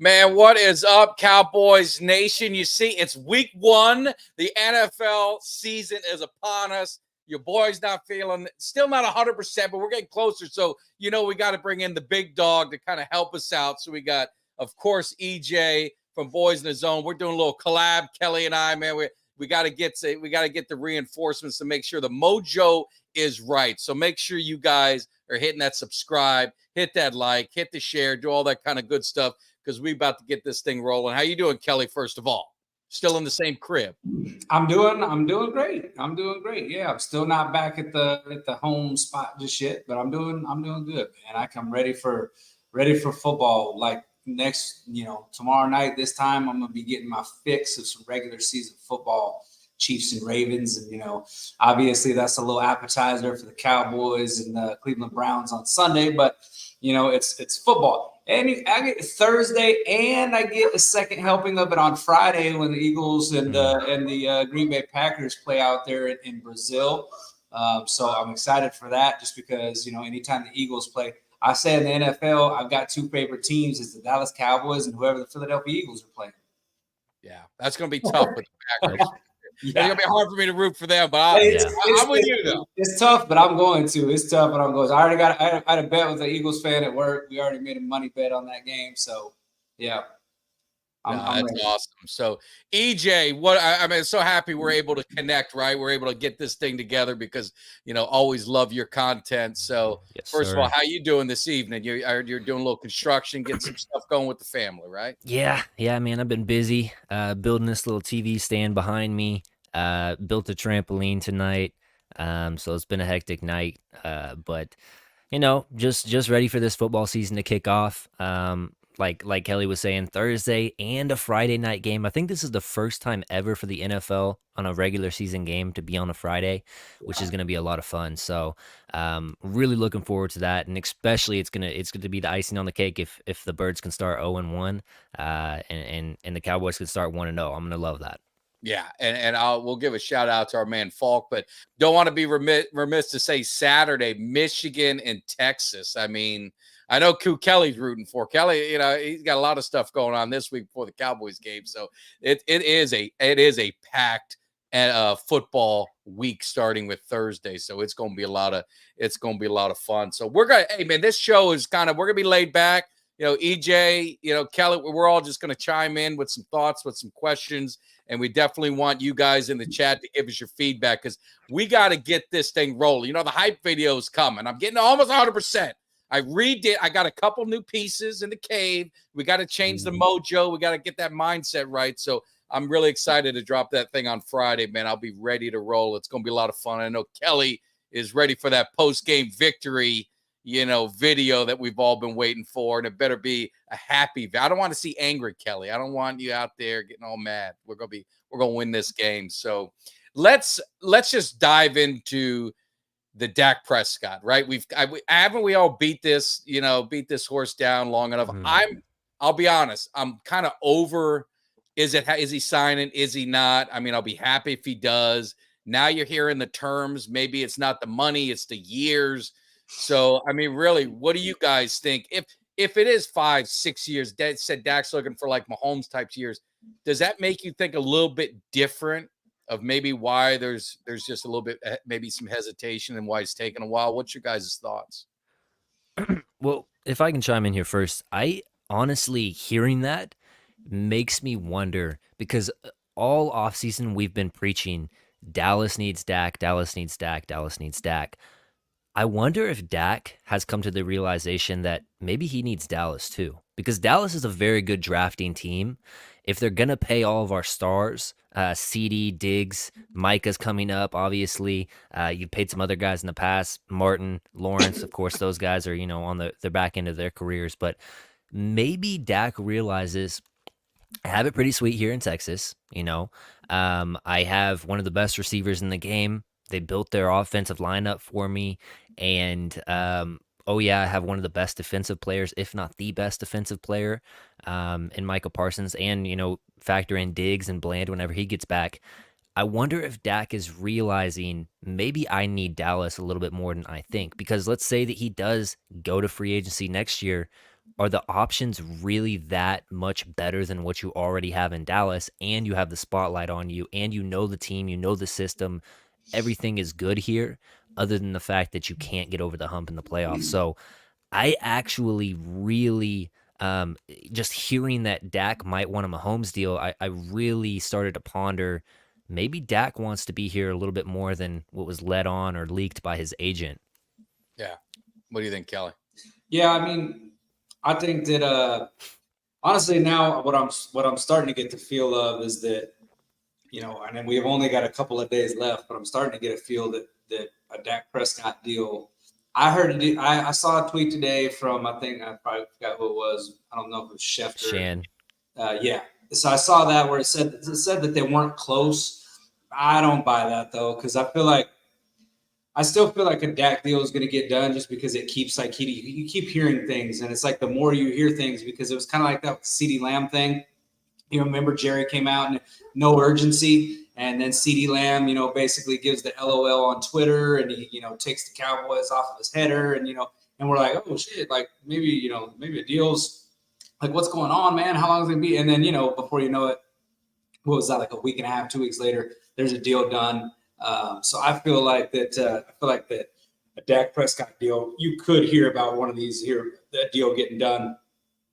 Man, what is up, Cowboys Nation? You see, it's week one. The NFL season is upon us. Your boy's not feeling, still not 100%, but we're getting closer. So, we got to bring in the big dog to kind of help us out. So we got, of course, EJ from Boys in the Zone. We're doing a little collab, Kelly and I, man. We got to get the reinforcements to make sure the mojo is right. So make sure you guys are hitting that subscribe, hit that like, hit the share, do all that kind of good stuff, because we're about to get this thing rolling. How you doing, Kelly, first of all? Still in the same crib? I'm doing great. I'm doing great. Yeah, I'm still not back at the home spot just yet, but I'm doing good, man. I'm ready for football. Like next, tomorrow night, this time I'm gonna be getting my fix of some regular season football, Chiefs and Ravens, and obviously that's a little appetizer for the Cowboys and the Cleveland Browns on Sunday, but it's football. And I get Thursday, and I get a second helping of it on Friday when the Eagles and the Green Bay Packers play out there in Brazil. So I'm excited for that, just because anytime the Eagles play, I say in the NFL, I've got two favorite teams: it's the Dallas Cowboys and whoever the Philadelphia Eagles are playing. Yeah, that's going to be tough with the Packers. Yeah. It's going to be hard for me to root for them, but I'm with you, though. It's tough, but I'm going to. It's tough, but I'm going to. I had a bet with an Eagles fan at work. We already made a money bet on that game. So, yeah. I'm that's ready. Awesome. So, EJ, I'm so happy we're able to connect, right? We're able to get this thing together because, always love your content. So, first of all, how you doing this evening? You're doing a little construction, getting some stuff going with the family, right? Yeah, man. I've been busy building this little TV stand behind me. Built a trampoline tonight. So it's been a hectic night. But just ready for this football season to kick off. Like Kelly was saying, Thursday and a Friday night game. I think this is the first time ever for the NFL on a regular season game to be on a Friday, which is going to be a lot of fun. So, really looking forward to that, and especially it's going to be the icing on the cake if the Birds can start 0-1, and the Cowboys can start 1-0. I'm going to love that. Yeah, and we'll give a shout out to our man Falk, but don't want to be remiss to say Saturday, Michigan and Texas. I mean, I know who Kelly's rooting for. Kelly, he's got a lot of stuff going on this week before the Cowboys game, so it is a packed football week starting with Thursday. So it's going to be a lot of fun. So hey man, this show is we're gonna be laid back. EJ, Kelly, we're all just gonna chime in with some thoughts, with some questions. And we definitely want you guys in the chat to give us your feedback, because we got to get this thing rolling. The hype video is coming. I'm getting almost 100%. I redid. I got a couple new pieces in the cave. We got to change the mojo. We got to get that mindset right. So I'm really excited to drop that thing on Friday, man. I'll be ready to roll. It's going to be a lot of fun. I know Kelly is ready for that post-game victory, video that we've all been waiting for. And it better be a happy. I don't want to see angry Kelly. I don't want you out there getting all mad. We're going to win this game. So let's just dive into the Dak Prescott, right? Haven't we all beat this horse down long enough? I'll be honest. I'm kind of over. Is he signing? Is he not? I mean, I'll be happy if he does. Now you're hearing the terms. Maybe it's not the money, it's the years. So, I mean, really, what do you guys think? If it is 5-6 years, Dad said Dak's looking for like Mahomes type years, does that make you think a little bit different of maybe why there's just a little bit, maybe some hesitation and why it's taking a while? What's your guys' thoughts? Well, if I can chime in here first, I honestly, hearing that makes me wonder, because all offseason we've been preaching Dallas needs Dak, Dallas needs Dak, Dallas needs Dak. I wonder if Dak has come to the realization that maybe he needs Dallas too, because Dallas is a very good drafting team. If they're going to pay all of our stars, CD, Diggs, Micah's coming up, obviously. You paid some other guys in the past, Martin, Lawrence, of course, those guys are, on the back end of their careers. But maybe Dak realizes, I have it pretty sweet here in Texas. I have one of the best receivers in the game. They built their offensive lineup for me. And, I have one of the best defensive players, if not the best defensive player, in Micah Parsons. And, factor in Diggs and Bland whenever he gets back. I wonder if Dak is realizing maybe I need Dallas a little bit more than I think. Because let's say that he does go to free agency next year. are the options really that much better than what you already have in Dallas? And you have the spotlight on you, and you know the team, you know the system, everything is good here, other than the fact that you can't get over the hump in the playoffs. So I actually really, just hearing that Dak might want a Mahomes deal, I really started to ponder maybe Dak wants to be here a little bit more than what was led on or leaked by his agent. Yeah. What do you think, Kelly? Yeah, I mean, I think that honestly now what I'm starting to get the feel of is that, and then we've only got a couple of days left, but I'm starting to get a feel that a Dak Prescott deal. I saw a tweet today from, I think I probably forgot who it was. I don't know if it was Schefter. Shan. Yeah. So I saw that where it said that they weren't close. I don't buy that though, because I still feel like a Dak deal is going to get done just because it keeps like you keep hearing things, and it's like the more you hear things, because it was kind of like that with the CeeDee Lamb thing. Remember Jerry came out and no urgency, and then CeeDee Lamb, basically gives the LOL on Twitter, and he, takes the Cowboys off of his header, and and we're like, oh shit, like maybe maybe a deal's like, what's going on, man? How long is it gonna be? And then before you know it, what was that, like a week and a half, 2 weeks later, there's a deal done. So I feel like that. A Dak Prescott deal, you could hear about one of these here, that deal getting done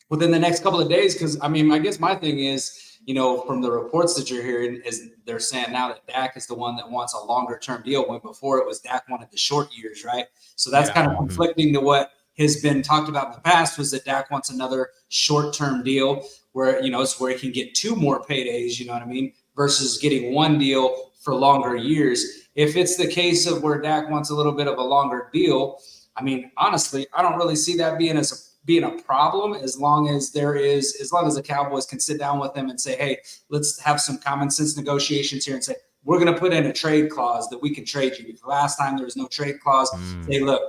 within the next couple of days. Because I mean, I guess my thing is, from the reports that you're hearing, is they're saying now that Dak is the one that wants a longer term deal, when before it was Dak wanted the short years, right? So that's kind of conflicting to what has been talked about in the past, was that Dak wants another short term deal where it's where he can get 2 more paydays, you know what I mean, versus getting one deal for longer years. If it's the case of where Dak wants a little bit of a longer deal, I mean, honestly, I don't really see that being a problem, as long as the Cowboys can sit down with them and say, hey, let's have some common sense negotiations here and say, we're going to put in a trade clause that we can trade you. Because last time there was no trade clause. Say, look,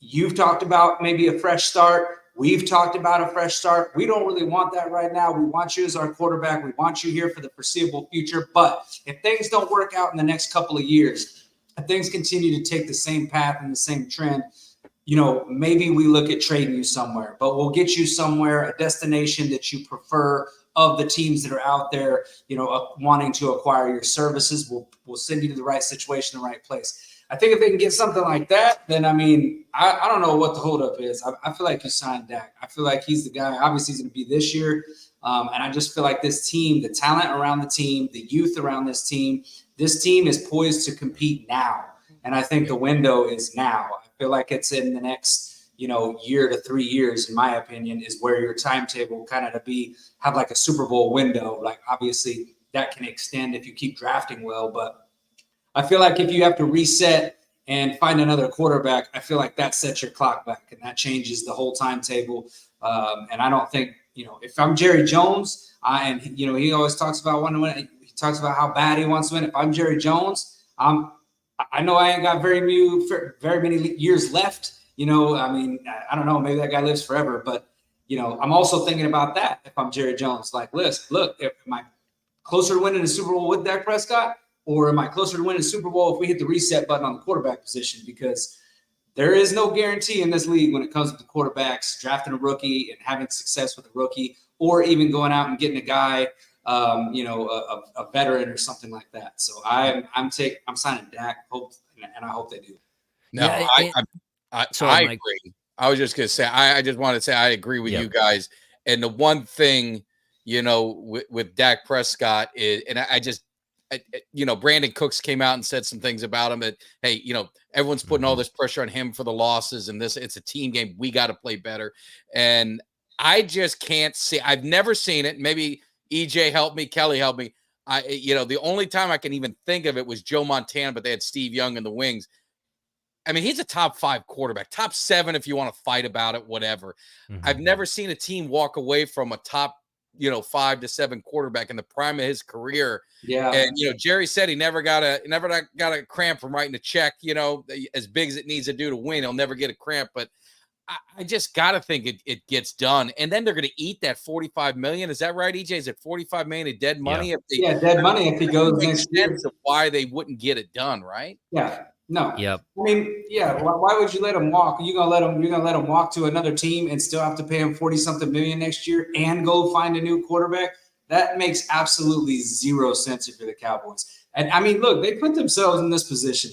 you've talked about maybe a fresh start. We've talked about a fresh start. We don't really want that right now. We want you as our quarterback. We want you here for the foreseeable future. But if things don't work out in the next couple of years, if things continue to take the same path and the same trend, maybe we look at trading you somewhere. But we'll get you somewhere, a destination that you prefer of the teams that are out there, wanting to acquire your services. We'll send you to the right situation, the right place. I think if they can get something like that, then I mean, I don't know what the holdup is. I feel like you signed Dak. I feel like he's the guy. Obviously, he's going to be this year. And I just feel like this team, the talent around the team, the youth around this team is poised to compete now. And I think the window is now. I feel like it's in the next, year to 3 years, in my opinion, is where your timetable kind of have like a Super Bowl window. Like, obviously, that can extend if you keep drafting well, but I feel like if you have to reset and find another quarterback, I feel like that sets your clock back, and that changes the whole timetable. And I don't think, if I'm Jerry Jones, and he always talks about wanting to win. He talks about how bad he wants to win. If I'm Jerry Jones, I know I ain't got very many years left. I mean, I don't know, maybe that guy lives forever, but I'm also thinking about that. If I'm Jerry Jones, like, look, am I closer to winning the Super Bowl with Dak Prescott? Or am I closer to winning the Super Bowl if we hit the reset button on the quarterback position? Because there is no guarantee in this league when it comes to the quarterbacks, drafting a rookie and having success with a rookie, or even going out and getting a guy, a veteran or something like that. So I'm signing Dak, and I hope they do. No, yeah, I agree. I was just going to say, I just wanted to say I agree with you guys. And the one thing, with Dak Prescott is, and Brandon Cooks came out and said some things about him that, hey, everyone's putting all this pressure on him for the losses, and it's a team game. We got to play better. And I just can't see, I've never seen it. Maybe EJ helped me, Kelly helped me. The only time I can even think of it was Joe Montana, but they had Steve Young in the wings. I mean, he's a top 5 quarterback, top 7 if you want to fight about it, whatever. I've never seen a team walk away from a top 5 to 7 quarterback in the prime of his career. Yeah. And, Jerry said he never got a cramp from writing a check, as big as it needs to do to win. He'll never get a cramp, but I just got to think it gets done. And then they're going to eat that $45 million. Is that right, EJ? Is it $45 million in dead money? Yeah. Dead money if he goes next year. Of why they wouldn't get it done, right? Yeah. No. Yep. I mean, yeah. Why would you let him walk? You're gonna let him walk to another team and still have to pay him 40-something million next year and go find a new quarterback? That makes absolutely zero sense if you're the Cowboys. And I mean, look, they put themselves in this position.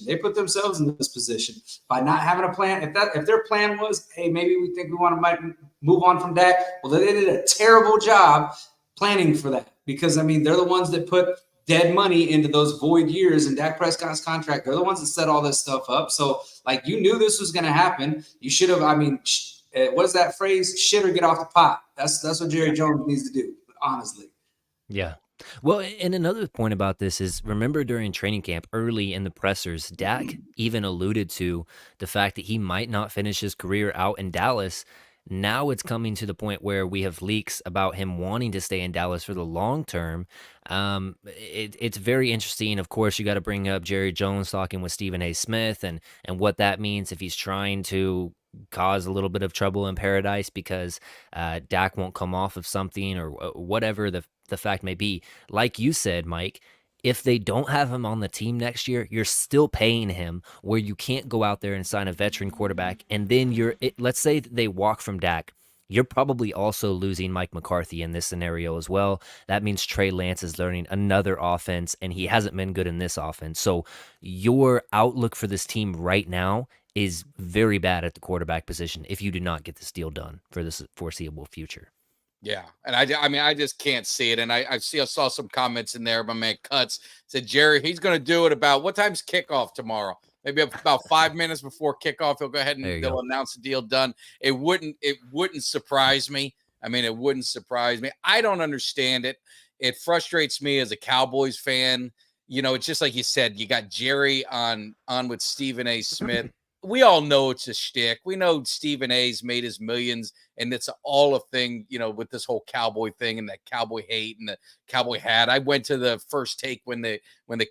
By not having a plan. If their plan was, hey, maybe we think we might move on from Dak, well, they did a terrible job planning for that, because I mean, they're the ones that put dead money into those void years in Dak Prescott's contract. They're the ones that set all this stuff up. So, like, you knew this was going to happen. You should have. I mean, what's that phrase? Shit or get off the pot. That's what Jerry Jones needs to do. Honestly. Yeah. Well, and another point about this is, remember during training camp early in the pressers, Dak even alluded to the fact that he might not finish his career out in Dallas. Now it's coming to the point where we have leaks about him wanting to stay in Dallas for the long term. It's very interesting. Of course, you got to bring up Jerry Jones talking with Stephen A. Smith and what that means if he's trying to cause a little bit of trouble in paradise because Dak won't come off of something or whatever the fact may be. Like you said, Mike, if they don't have him on the team next year, you're still paying him, where you can't go out there and sign a veteran quarterback. And then let's say they walk from Dak. You're probably also losing Mike McCarthy in this scenario as well. That means Trey Lance is learning another offense, and he hasn't been good in this offense. So your outlook for this team right now is very bad at the quarterback position if you do not get this deal done for this foreseeable future. Yeah, and I mean, I just can't see it. And I saw some comments in there. My man Cuts said, Jerry, he's going to do it about what time's kickoff tomorrow? Maybe about 5 minutes before kickoff, he'll go ahead and they'll announce the deal done. It wouldn't surprise me. I mean, it wouldn't surprise me. I don't understand it. It frustrates me as a Cowboys fan. You know, it's just like you said, you got Jerry on with Stephen A. Smith. We all know it's a shtick. We know Stephen A's made his millions, and it's all a thing, you know, with this whole Cowboy thing and that Cowboy hate and the Cowboy hat. I went to the first take when the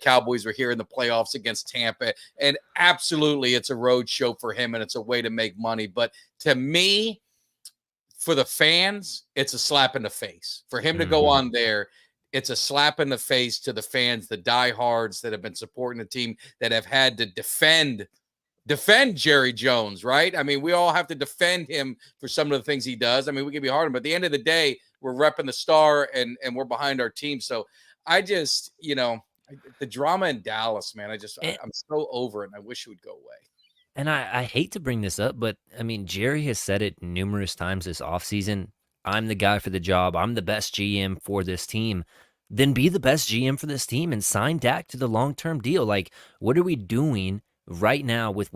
Cowboys were here in the playoffs against Tampa, and absolutely it's a road show for him, and it's a way to make money. But to me, for the fans, it's a slap in the face. For him to go on there, it's a slap in the face to the fans, the diehards that have been supporting the team, that have had to defend Jerry Jones, right? I mean, we all have to defend him for some of the things he does. I mean, we can be hard on him, but at the end of the day, we're repping the star and we're behind our team. So I just, you know, the drama in Dallas, man, I'm so over it, and I wish it would go away. And I hate to bring this up, but I mean, Jerry has said it numerous times this offseason. I'm the guy for the job. I'm the best GM for this team. Then be the best GM for this team and sign Dak to the long-term deal. Like, what are we doing right now with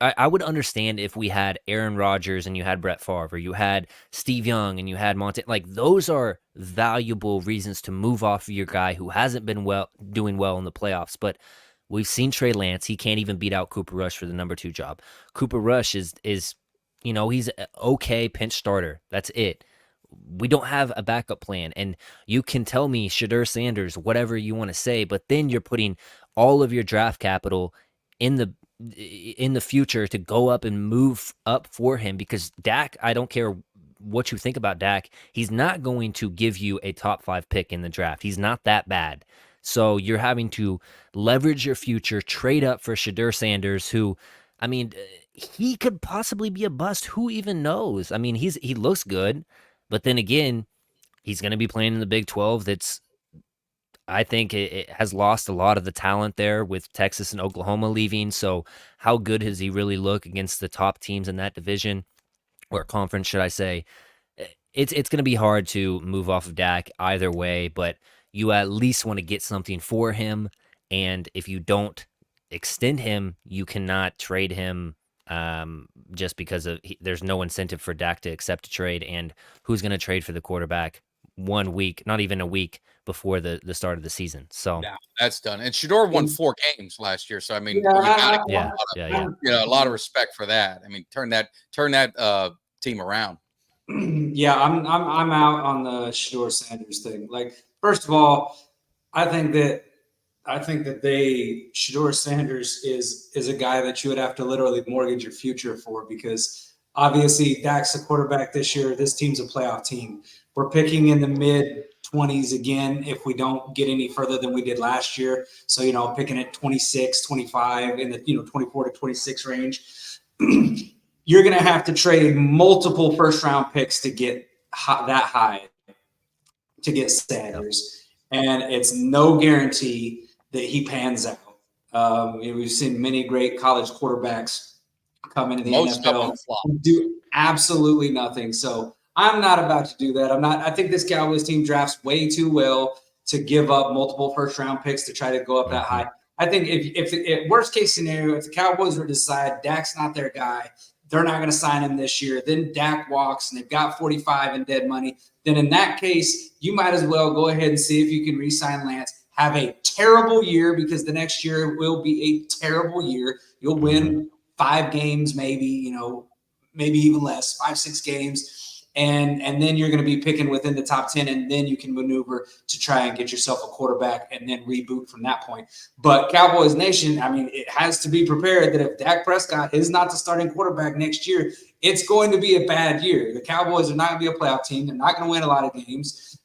I would understand if we had Aaron Rodgers and you had Brett Favre, or you had Steve Young and you had Monte. Like, those are valuable reasons to move off of your guy who hasn't been doing well in the playoffs. But we've seen Trey Lance. He can't even beat out Cooper Rush for the number 2 job. Cooper Rush is you know, he's an okay pinch starter. That's it. We don't have a backup plan. And you can tell me Shedeur Sanders, whatever you want to say, but then you're putting all of your draft capital in the future to go up and move up for him, because Dak, I don't care what you think about Dak, he's not going to give you a top 5 pick in the draft. He's not that bad. So you're having to leverage your future, trade up for Shedeur Sanders, who, I mean, he could possibly be a bust. Who even knows? I mean, he looks good, but then again, he's going to be playing in the Big 12. That's, I think it has lost a lot of the talent there with Texas and Oklahoma leaving. So how good does he really look against the top teams in that division, or conference, should I say? It's going to be hard to move off of Dak either way, but you at least want to get something for him. And if you don't extend him, you cannot trade him just because there's no incentive for Dak to accept a trade. And who's going to trade for the quarterback 1 week, not even a week before the start of the season? So yeah, that's done. And Shedeur won 4 games last year, so I mean, yeah. You know, a lot of respect for that. I mean, turn that team around. Yeah, I'm out on the Shedeur Sanders thing. Like, first of all, I think that Shedeur Sanders is a guy that you would have to literally mortgage your future for, because obviously Dak's a quarterback this year. This team's a playoff team. We're picking in the mid 20s again if we don't get any further than we did last year. So, picking at 26, 25 in the, 24 to 26 range. You're going to have to trade multiple first-round picks to get that high to get Sanders. And it's no guarantee that he pans out. We've seen many great college quarterbacks come into the NFL and do absolutely nothing. So I'm not about to do that. I think this Cowboys team drafts way too well to give up multiple first-round picks to try to go up that high. I think if worst case scenario, if the Cowboys were to decide Dak's not their guy, they're not going to sign him this year, then Dak walks and they've got 45 in dead money, then in that case, you might as well go ahead and see if you can re-sign Lance. Have a terrible year, because the next year will be a terrible year. You'll win 5 games, maybe, maybe even less, 5-6 games. And then you're going to be picking within the top 10, and then you can maneuver to try and get yourself a quarterback and then reboot from that point. But Cowboys Nation, it has to be prepared that if Dak Prescott is not the starting quarterback next year, it's going to be a bad year. The Cowboys are not going to be a playoff team. They're not going to win a lot of games.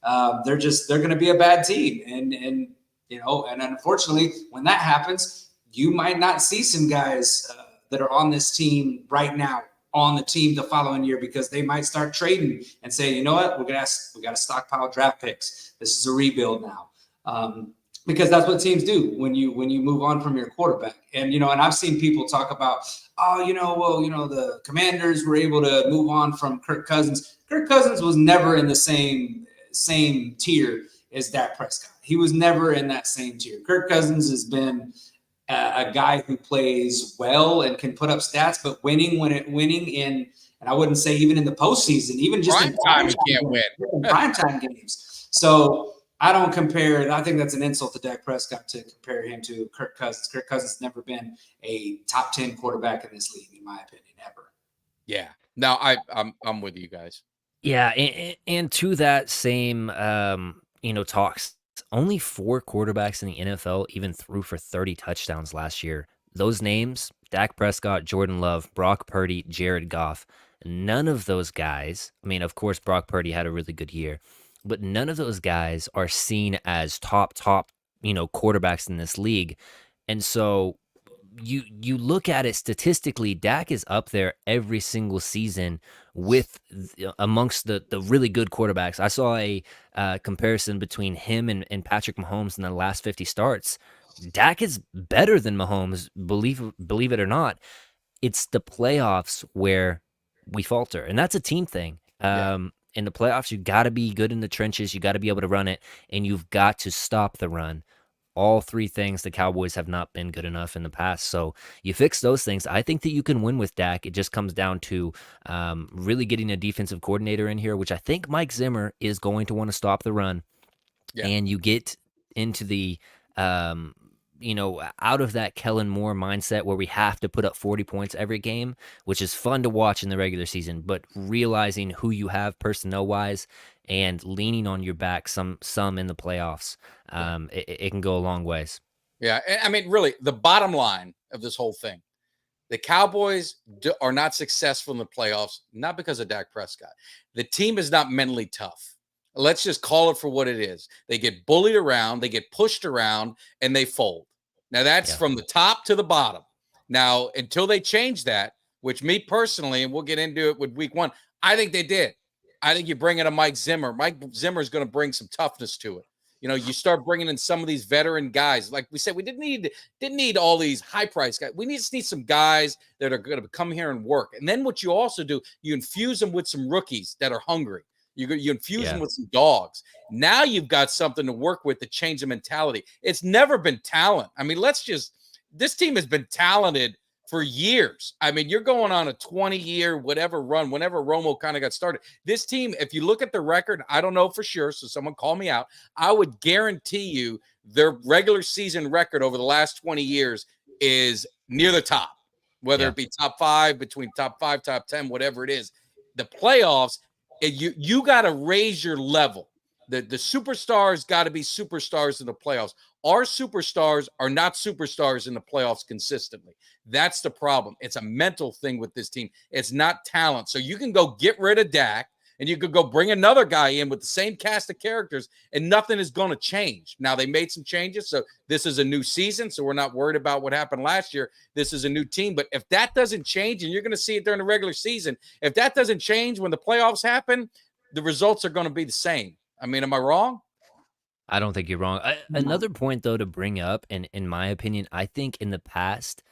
They're going to be a bad team. And unfortunately, when that happens, you might not see some guys that are on this team right now on the team the following year, because they might start trading and say, you know what, we got to stockpile draft picks. This is a rebuild now, because that's what teams do when you move on from your quarterback. And and I've seen people talk about, the Commanders were able to move on from Kirk Cousins. Kirk Cousins was never in the same tier as Dak Prescott. He was never in that same tier. Kirk Cousins has been a guy who plays well and can put up stats, but winning in, and I wouldn't say even in the postseason, even just prime time, he can't win in primetime games. So I don't compare. I think that's an insult to Dak Prescott to compare him to Kirk Cousins. Kirk Cousins has never been a top 10 quarterback in this league, in my opinion, ever. Yeah, no, I'm with you guys. Yeah, and to that same talks. Only 4 quarterbacks in the NFL even threw for 30 touchdowns last year. Those names, Dak Prescott, Jordan Love, Brock Purdy, Jared Goff, none of those guys, of course, Brock Purdy had a really good year, but none of those guys are seen as top, quarterbacks in this league. And so you look at it statistically, Dak is up there every single season with amongst the really good quarterbacks. I saw a comparison between him and Patrick Mahomes in the last 50 starts. Dak is better than Mahomes, believe it or not. It's the playoffs where we falter, and that's a team thing. In the playoffs, you got to be good in the trenches. You got to be able to run it, and you've got to stop the run. All 3 things the Cowboys have not been good enough in the past. So you fix those things. I think that you can win with Dak. It just comes down to really getting a defensive coordinator in here, which I think Mike Zimmer is going to want to stop the run. Yeah. And you get into the, out of that Kellen Moore mindset where we have to put up 40 points every game, which is fun to watch in the regular season, but realizing who you have personnel-wise and leaning on your back some in the playoffs, it can go a long ways. Yeah, really, the bottom line of this whole thing, the Cowboys are not successful in the playoffs, not because of Dak Prescott. The team is not mentally tough. Let's just call it for what it is. They get bullied around, they get pushed around, and they fold. Now, that's from the top to the bottom. Now, until they change that, which me personally, and we'll get into it with week 1, I think they did. I think you bring in a Mike Zimmer. Mike Zimmer is going to bring some toughness to it. You start bringing in some of these veteran guys. Like we said, we didn't need all these high-priced guys. We just need some guys that are going to come here and work. And then what you also do, you infuse them with some rookies that are hungry. You infuse them with some dogs. Now you've got something to work with to change the mentality. It's never been talent. This team has been talented for years. You're going on a 20-year whatever run, whenever Romo kind of got started. This team, if you look at the record, I don't know for sure, so someone call me out. I would guarantee you their regular season record over the last 20 years is near the top, whether it be top 5, between top 5, top 10, whatever it is. The playoffs, you got to raise your level. The superstars got to be superstars in the playoffs. Our superstars are not superstars in the playoffs consistently. That's the problem. It's a mental thing with this team. It's not talent. So you can go get rid of Dak. And you could go bring another guy in with the same cast of characters and nothing is going to change. Now, they made some changes. So this is a new season. So we're not worried about what happened last year. This is a new team. But if that doesn't change, and you're going to see it during the regular season, if that doesn't change when the playoffs happen, the results are going to be the same. I mean, am I wrong? I don't think you're wrong. Another point, though, to bring up, and in my opinion, I think in the past,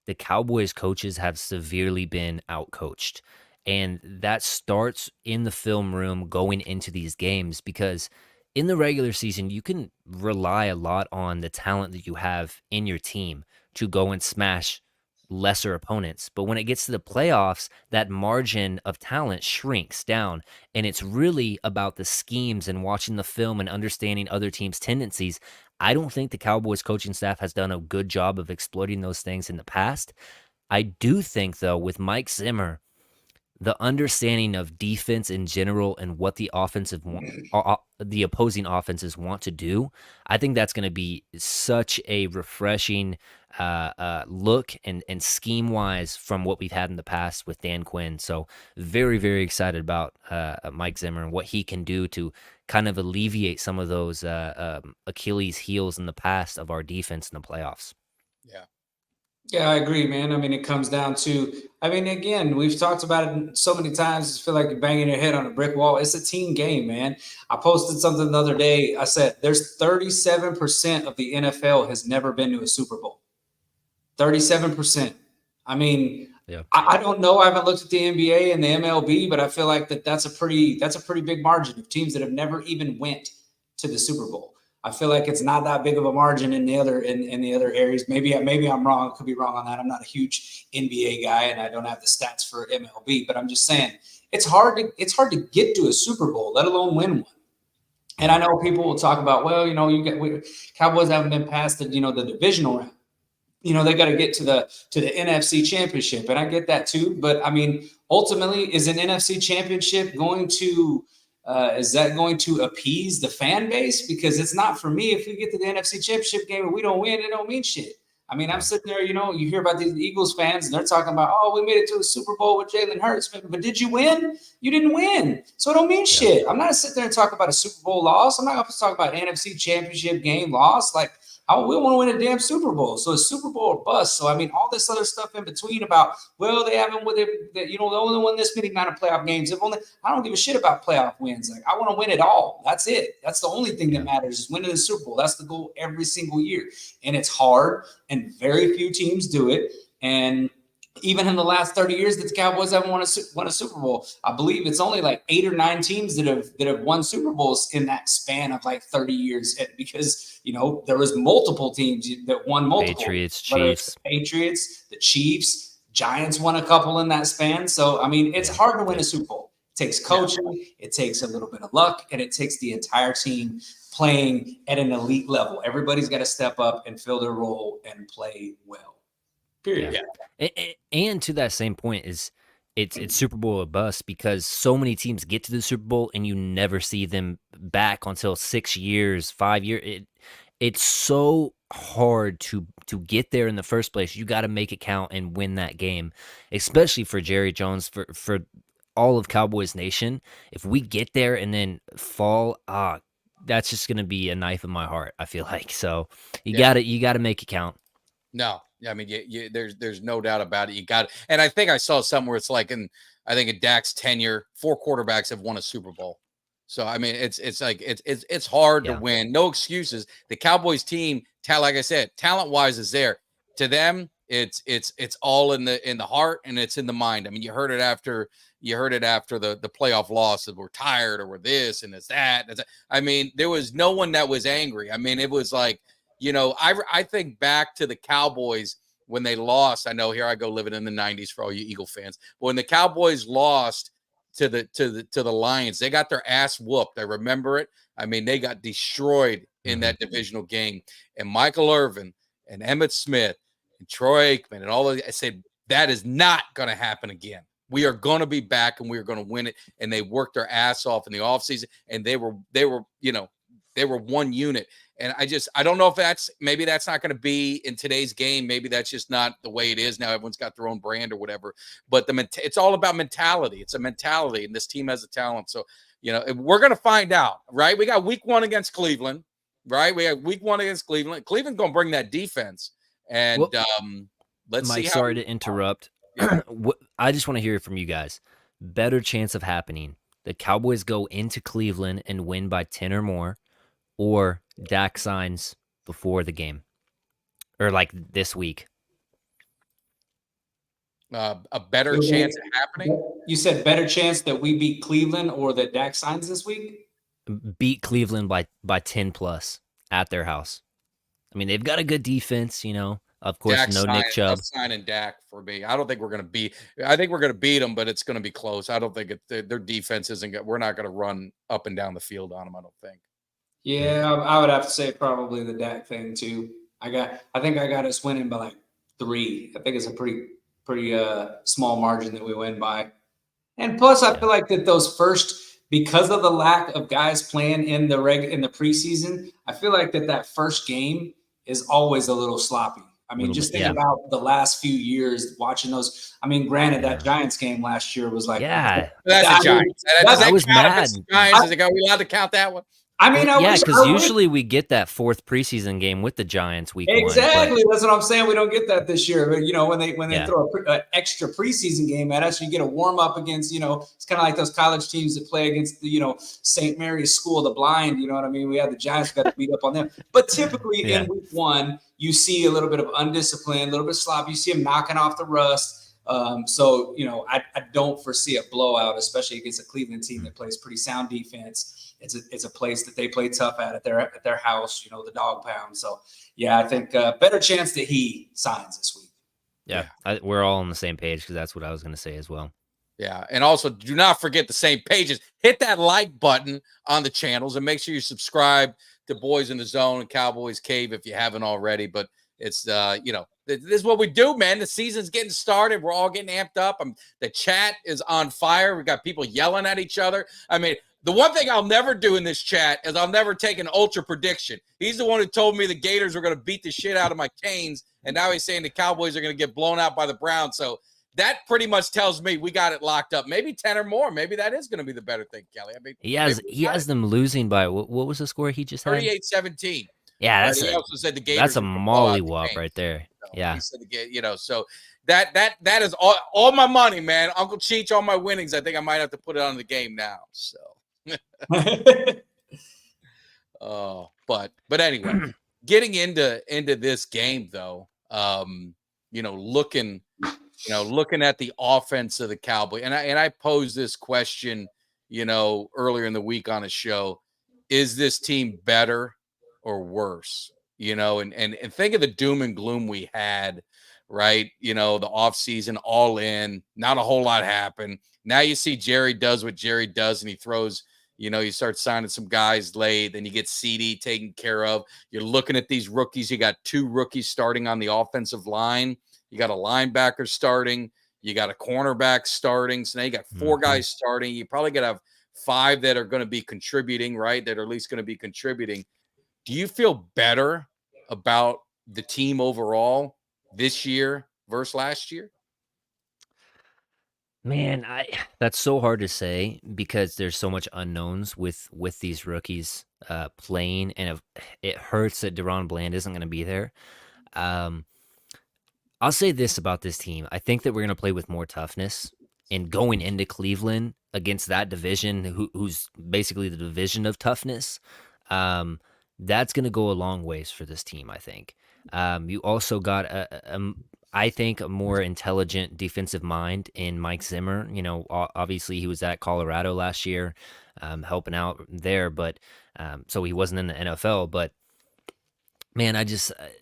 the Cowboys coaches have severely been outcoached. And that starts in the film room going into these games because in the regular season, you can rely a lot on the talent that you have in your team to go and smash lesser opponents. But when it gets to the playoffs, that margin of talent shrinks down. And it's really about the schemes and watching the film and understanding other teams' tendencies. I don't think the Cowboys coaching staff has done a good job of exploiting those things in the past. I do think, though, with Mike Zimmer, the understanding of defense in general and what the the opposing offenses want to do, I think that's going to be such a refreshing look and scheme wise from what we've had in the past with Dan Quinn. So very, very excited about Mike Zimmer and what he can do to kind of alleviate some of those Achilles heels in the past of our defense in the playoffs. Yeah. Yeah, I agree, man. I mean, it comes down to, I mean, again, we've talked about it so many times. I feel like you're banging your head on a brick wall. It's a team game, man. I posted something the other day. I said, there's 37% of the NFL has never been to a Super Bowl. 37%. I mean, yeah. I don't know. I haven't looked at the NBA and the MLB, but I feel like that's a pretty big margin of teams that have never even went to the Super Bowl. I feel like it's not that big of a margin in the other areas. Maybe I'm wrong. I could be wrong on that. I'm not a huge NBA guy, and I don't have the stats for MLB. But I'm just saying it's hard to get to a Super Bowl, let alone win one. And I know people will talk about, well, Cowboys haven't been past the the divisional round. They got to get to the NFC Championship, and I get that too. But I mean, ultimately, is an NFC Championship going to appease the fan base? Because it's not for me. If we get to the NFC Championship game and we don't win, it don't mean shit. I mean, I'm sitting there, you hear about these Eagles fans, and they're talking about, oh, we made it to a Super Bowl with Jalen Hurts. But did you win? You didn't win. So it don't mean shit. I'm not sitting there and talk about a Super Bowl loss. I'm not going to talk about NFC Championship game loss. Like, we want to win a damn Super Bowl. So it's Super Bowl or bust. So, I mean, all this other stuff in between about, well, they haven't won, they only won this many amount of playoff games. I don't give a shit about playoff wins. Like, I want to win it all. That's it. That's the only thing that matters is winning the Super Bowl. That's the goal every single year. And it's hard, and very few teams do it. And even in the last 30 years that the Cowboys haven't won a Super Bowl, I believe it's only like 8 or 9 teams that have won Super Bowls in that span of like 30 years. Because, there was multiple teams that won multiple. Patriots, Chiefs. The Chiefs, Giants won a couple in that span. So, I mean, it's hard to win a Super Bowl. It takes coaching, it takes a little bit of luck, and it takes the entire team playing at an elite level. Everybody's got to step up and fill their role and play well. Period. Yeah. And to that same point is it's Super Bowl or bust because so many teams get to the Super Bowl and you never see them back until 6 years, 5 years. It's so hard to get there in the first place. You got to make it count and win that game, especially for Jerry Jones, for all of Cowboys Nation. If we get there and then fall, that's just going to be a knife in my heart, I feel like. So you got to make it count. No, I mean, there's no doubt about it. You got it. And I think I saw somewhere it's like in Dak's tenure, 4 quarterbacks have won a Super Bowl. So I mean, it's hard to win. No excuses. The Cowboys team, like I said, talent wise is there. To them, it's all in the heart and it's in the mind. I mean, you heard it after the playoff loss that we're tired or we're this and it's that. I mean, there was no one that was angry. I mean, it was like, I think back to the Cowboys when they lost. I know here I go living in the 90s for all you Eagle fans. But when the Cowboys lost to the Lions, they got their ass whooped. I remember it. I mean, they got destroyed in that divisional game. And Michael Irvin and Emmitt Smith and Troy Aikman and all of I said, that is not going to happen again. We are going to be back and we are going to win it. And they worked their ass off in the offseason. And they were They were one unit. And I don't know if maybe that's not going to be in today's game. Maybe that's just not the way it is now. Everyone's got their own brand or whatever. But it's all about mentality. It's a mentality, and this team has a talent. So, we're going to find out, right? We got week 1 against Cleveland, right? We have week 1 against Cleveland. Cleveland's going to bring that defense. And let's Mike, see how. sorry to interrupt. Yeah. I just want to hear it from you guys. Better chance of happening: the Cowboys go into Cleveland and win by 10 or more, or Dak signs before the game, or like this week. A better chance of happening? You said better chance that we beat Cleveland or that Dak signs this week? Beat Cleveland by 10 plus at their house. I mean, they've got a good defense, Of course, Nick Chubb. Signing Dak for me. I don't think we're going to beat. I think we're going to beat them, but it's going to be close. I don't think their defense isn't good. We're not going to run up and down the field on them, I don't think. Yeah, I would have to say probably the Dak thing too. I think I got us winning by like 3. I think it's a pretty small margin that we win by. And plus, I feel like that those first, because of the lack of guys playing in the preseason, I feel like that first game is always a little sloppy. I mean, just think about the last few years watching those. I mean, granted, that Giants game last year was like, that's the Giants. I was mad. Giants, are we allowed to count that one? I mean, because usually we get that 4th preseason game with the Giants week 1. Exactly, that's what I'm saying. We don't get that this year. But when they throw an extra preseason game at us, you get a warm up against. It's kind of like those college teams that play against the St. Mary's School of the Blind. You know what I mean? We have the Giants got to beat up on them. But typically in week 1, you see a little bit of undiscipline, a little bit sloppy. You see them knocking off the rust. So I don't foresee a blowout, especially against a Cleveland team that plays pretty sound defense. It's a place that they play tough at their house, the dog pound. So yeah, I think better chance that he signs this week. Yeah. We're all on the same page because that's what I was going to say as well. Yeah, and also do not forget the same pages. Hit that like button on the channels and make sure you subscribe to Boys in the Zone and Cowboys Cave if you haven't already. But it's this is what we do, man. The season's getting started. We're all getting amped up. The chat is on fire. We've got people yelling at each other. I mean, the one thing I'll never do in this chat is I'll never take an ultra prediction. He's the one who told me the Gators were going to beat the shit out of my Canes, and now he's saying the Cowboys are going to get blown out by the Browns. So that pretty much tells me we got it locked up. Maybe 10 or more. Maybe that is going to be the better thing, Kelly. I mean, he has them losing by what was the score he just had? 38-17. Yeah, he also said the Gators. That's a mollywop right there. Yeah, he said so that is all my money, man. Uncle Cheech, all my winnings. I think I might have to put it on the game now. So. But anyway, getting into this game though, looking at the offense of the Cowboys, and I posed this question, earlier in the week on a show: is this team better or worse? And think of the doom and gloom we had, right? The offseason, all in, not a whole lot happened. Now you see Jerry does what Jerry does, and he throws. You start signing some guys late, then you get CD taken care of. You're looking at these rookies. You got 2 rookies starting on the offensive line. You got a linebacker starting. You got a cornerback starting. So now you got 4 guys starting. You probably got to have 5 that are going to be contributing, right? That are at least going to be contributing. Do you feel better about the team overall this year versus last year? Man, that's so hard to say because there's so much unknowns with these rookies playing, and it hurts that Deron Bland isn't going to be there. I'll say this about this team: I think that we're going to play with more toughness, and going into Cleveland against that division, who's basically the division of toughness, that's going to go a long ways for this team. I think you also got I think a more intelligent defensive mind in Mike Zimmer. Obviously he was at Colorado last year, helping out there, but so he wasn't in the NFL. But man,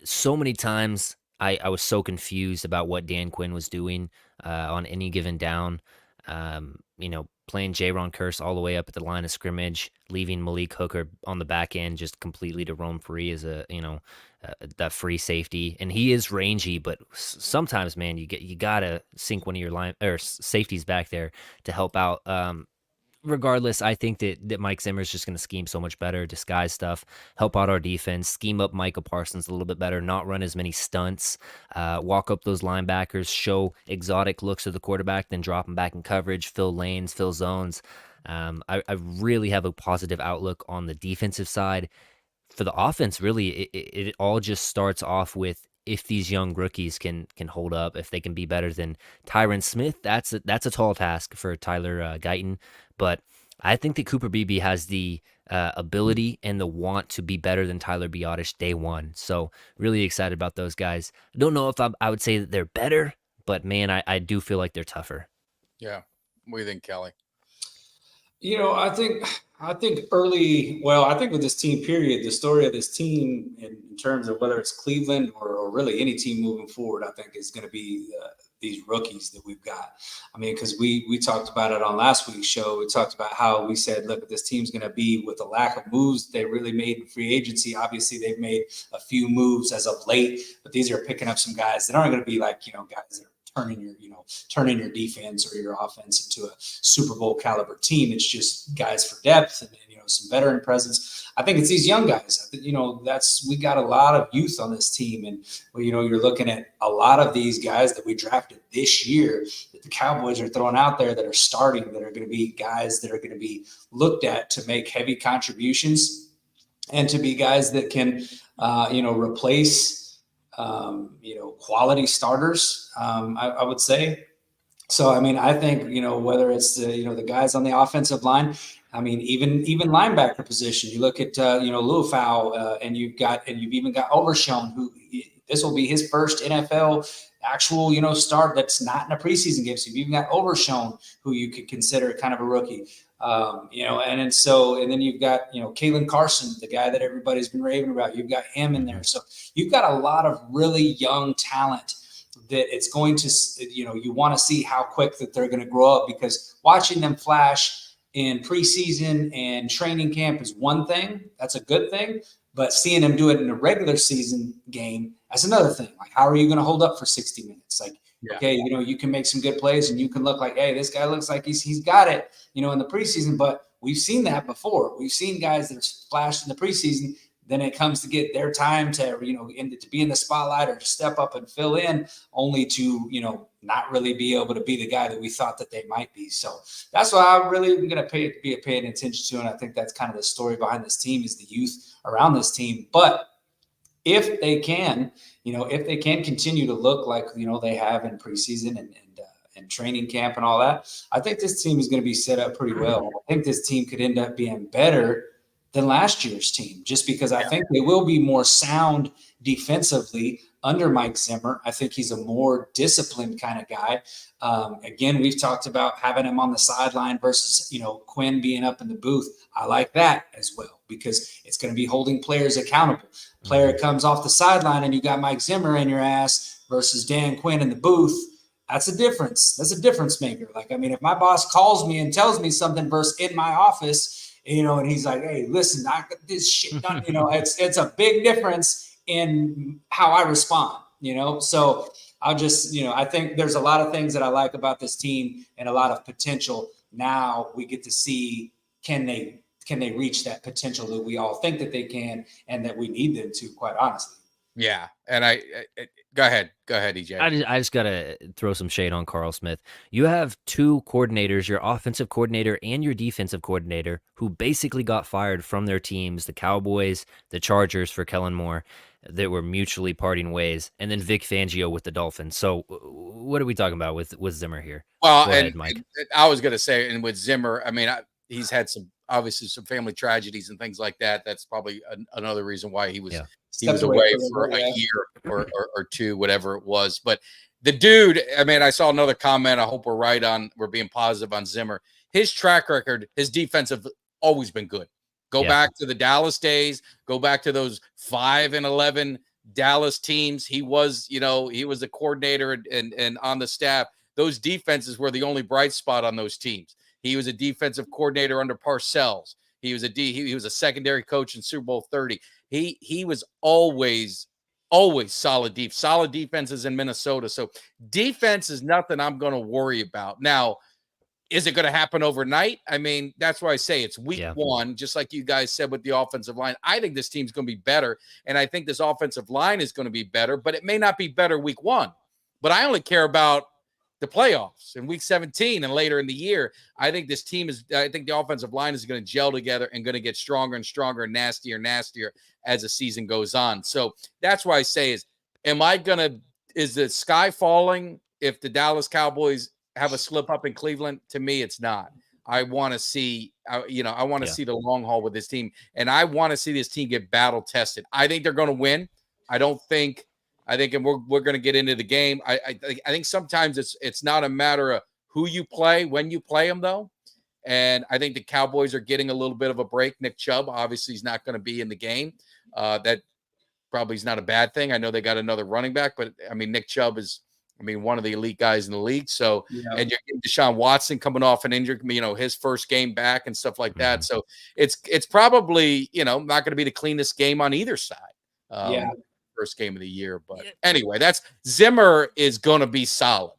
so many times I was so confused about what Dan Quinn was doing on any given down. Playing Jaron Kearse all the way up at the line of scrimmage, leaving Malik Hooker on the back end just completely to roam free as that free safety. And he is rangy, but sometimes, man, you gotta sink one of your line or safeties back there to help out regardless, I think that Mike Zimmer is just going to scheme so much better, disguise stuff, help out our defense, scheme up Micah Parsons a little bit better, not run as many stunts, walk up those linebackers, show exotic looks to the quarterback, then drop them back in coverage, fill lanes, fill zones. I really have a positive outlook on the defensive side. For the offense, really, it all just starts off with if these young rookies can hold up, if they can be better than Tyron Smith. That's a tall task for Tyler Guyton, but I think that Cooper Beebe has the ability and the want to be better than Tyler Biotish day one. So really excited about those guys. I don't know if I would say that they're better, but man, I do feel like they're tougher. Yeah. What do you think, Kelly? I think early. Well, I think with this team, period, the story of this team in terms of whether it's Cleveland or really any team moving forward, I think is going to be these rookies that we've got. I mean, because we talked about it on last week's show. We talked about how we said, look, this team's going to be with the lack of moves they really made in free agency. Obviously, they've made a few moves as of late, but these are picking up some guys that aren't going to be like guys that are turning your defense or your offense into a Super Bowl caliber team. It's just guys for depth and some veteran presence. I think it's these young guys. We got a lot of youth on this team, and you're looking at a lot of these guys that we drafted this year that the Cowboys are throwing out there that are starting, that are going to be guys that are going to be looked at to make heavy contributions and to be guys that can replace quality starters, I would say. So, I mean, I think, whether it's the guys on the offensive line, I mean, even linebacker position, you look at, Luafau, and you've even got Overshown, who this will be his first NFL actual, start that's not in a preseason game. So you've even got Overshown, who you could consider kind of a rookie. And then you've got, Kalen Carson, the guy that everybody's been raving about. You've got him in there. So you've got a lot of really young talent that it's going to, you want to see how quick that they're going to grow up, because watching them flash in preseason and training camp is one thing. That's a good thing. But seeing them do it in a regular season game, that's another thing. Like, how are you going to hold up for 60 minutes? Like, okay, you can make some good plays and you can look like, hey, this guy looks like he's got it, in the preseason. But we've seen that before. We've seen guys that are flashed in the preseason. Then it comes to get their time to, to be in the spotlight or to step up and fill in, only to, not really be able to be the guy that we thought that they might be. So that's what I really am going to be paying attention to. And I think that's kind of the story behind this team, is the youth around this team. But if they can, continue to look like, they have in preseason and training camp and all that, I think this team is going to be set up pretty well. I think this team could end up being better than last year's team, just because I think they will be more sound defensively under Mike Zimmer. I think he's a more disciplined kind of guy. Again, we've talked about having him on the sideline versus, Quinn being up in the booth. I like that as well, because it's going to be holding players accountable. Player comes off the sideline and you got Mike Zimmer in your ass versus Dan Quinn in the booth. That's a difference. That's a difference maker. Like, I mean, if my boss calls me and tells me something versus in my office, and he's like, hey, listen, I got this shit done. It's a big difference in how I respond, So I'll just, I think there's a lot of things that I like about this team and a lot of potential. Now we get to see, can they reach that potential that we all think that they can and that we need them to, quite honestly. Yeah. And I go ahead, EJ. I just got to throw some shade on Carl Smith. You have two coordinators, your offensive coordinator and your defensive coordinator, who basically got fired from their teams, the Cowboys, the Chargers for Kellen Moore, that were mutually parting ways, and then Vic Fangio with the Dolphins. So what are we talking about with Zimmer here? Well, Go ahead, Mike. I was going to say, and with Zimmer, I mean, he's had obviously some family tragedies and things like that. That's probably another reason why he was away for a year or two, whatever it was. But the dude, I mean, I saw another comment. I hope we're being positive on Zimmer. His track record, his defense have always been good. Go back to the Dallas days. Go back to those 5-11 Dallas teams. He was the coordinator and on the staff. Those defenses were the only bright spot on those teams. He was a defensive coordinator under Parcells. He was a secondary coach in Super Bowl 30. He was always solid defenses in Minnesota. So defense is nothing I'm going to worry about. Now, Is it going to happen overnight? I mean, that's why I say it's week one, just like you guys said with the offensive line. I think this team's going to be better, and I think this offensive line is going to be better, but it may not be better week one. But I only care about the playoffs in week 17 and later in the year. I think this team I think the offensive line is going to gel together and going to get stronger and stronger and nastier and nastier as the season goes on. So that's why I say is the sky falling if the Dallas Cowboys have a slip up in Cleveland? To me, it's not. I want to see, I want to see the long haul with this team, and I want to see this team get battle tested. I think they're going to win. I think, and we're going to get into the game. I think sometimes it's not a matter of who you play when you play them, though. And I think the Cowboys are getting a little bit of a break. Nick Chubb obviously is not going to be in the game. That probably is not a bad thing. I know they got another running back, but I mean, Nick Chubb is, one of the elite guys in the league. So, and you're getting Deshaun Watson coming off an injury, his first game back and stuff like that. So it's probably, not going to be the cleanest game on either side. First game of the year. But anyway, Zimmer is going to be solid.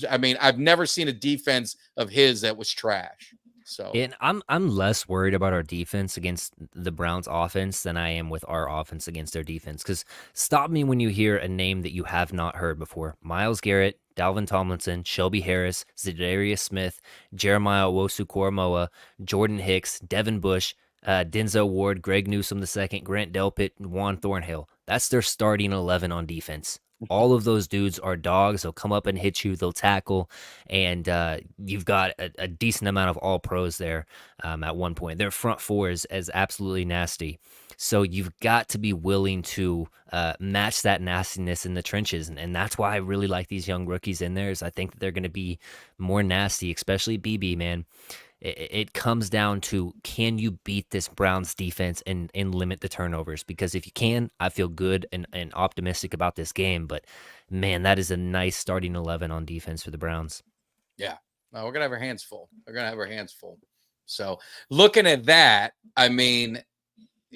I've never seen a defense of his that was trash. So, and I'm less worried about our defense against the Browns offense than I am with our offense against their defense. Because stop me when you hear a name that you have not heard before. Myles Garrett, Dalvin Tomlinson, Shelby Harris, Za'Darius Smith, Jeremiah Owusu-Koramoah, Jordan Hicks, Devin Bush, Denzel Ward, Greg Newsome II, Grant Delpit, and Juan Thornhill. That's their starting 11 on defense. All of those dudes are dogs. They'll come up and hit you. They'll tackle. And you've got a decent amount of all pros there at one point. Their front four is absolutely nasty. So you've got to be willing to match that nastiness in the trenches. And that's why I really like these young rookies in there is I think that they're going to be more nasty, especially BB, man. It comes down to, can you beat this Browns defense and limit the turnovers? Because if you can, I feel good and optimistic about this game. But, man, that is a nice starting 11 on defense for the Browns. Yeah. No, we're going to have our hands full. So, looking at that,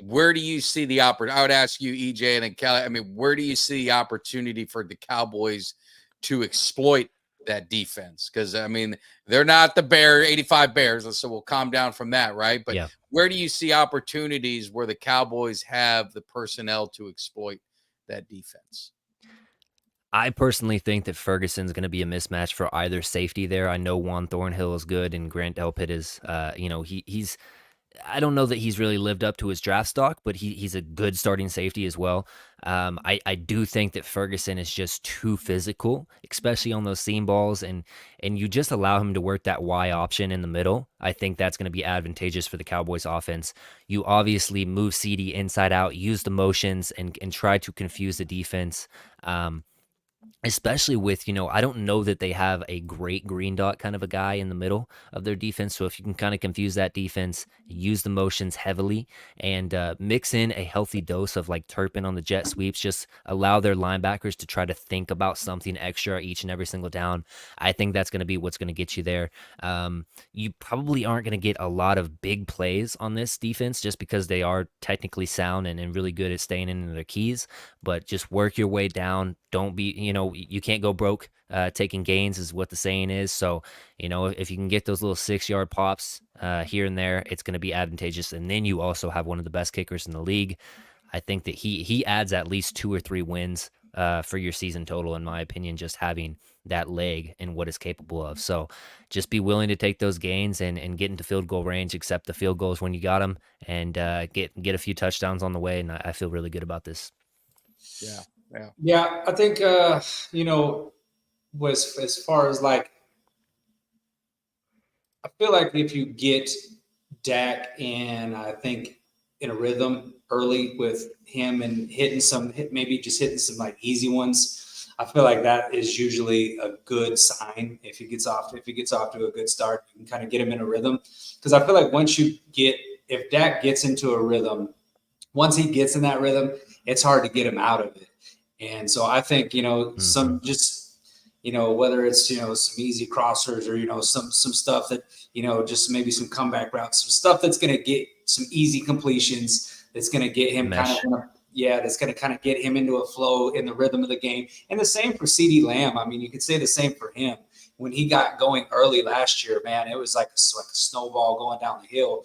where do you see the opportunity? I would ask you, EJ, and then Kelly, where do you see the opportunity for the Cowboys to exploit that defense? Because they're not the 85 Bears, so we'll calm down from that, right? But where do you see opportunities where the Cowboys have the personnel to exploit that defense? I personally think that Ferguson's going to be a mismatch for either safety there. I know Juan Thornhill is good and Grant Delpit is he's I don't know that he's really lived up to his draft stock, but he's a good starting safety as well. I do think that Ferguson is just too physical, especially on those seam balls, and you just allow him to work that Y option in the middle. I think that's going to be advantageous for the Cowboys offense. You obviously move CD inside out, use the motions, and try to confuse the defense. Especially with, I don't know that they have a great green dot kind of a guy in the middle of their defense. So if you can kind of confuse that defense, use the motions heavily, and mix in a healthy dose of like Turpin on the jet sweeps, just allow their linebackers to try to think about something extra each and every single down. I think that's going to be what's going to get you there. You probably aren't going to get a lot of big plays on this defense just because they are technically sound and really good at staying in their keys, but just work your way down. Don't be, you can't go broke taking gains is what the saying is. So, if you can get those little 6-yard pops here and there, it's going to be advantageous. And then you also have one of the best kickers in the league. I think that he adds at least 2 or 3 wins for your season total, in my opinion, just having that leg and what it's capable of. So just be willing to take those gains and get into field goal range, accept the field goals when you got them, and get a few touchdowns on the way. And I feel really good about this. Yeah, I think was as far as like, I feel like if you get Dak and I think in a rhythm early with him and maybe just hitting some like easy ones, I feel like that is usually a good sign. If he gets off to a good start, you can kind of get him in a rhythm. Because I feel like if Dak gets into a rhythm, once he gets in that rhythm, it's hard to get him out of it. And so I think, some just, whether it's, some easy crossers or, some stuff that, just maybe some comeback routes, some stuff that's going to get some easy completions, that's going to get him kind of, that's going to kind of get him into a flow in the rhythm of the game. And the same for CeeDee Lamb. I mean, you could say the same for him. When he got going early last year, man, it was like a snowball going down the hill.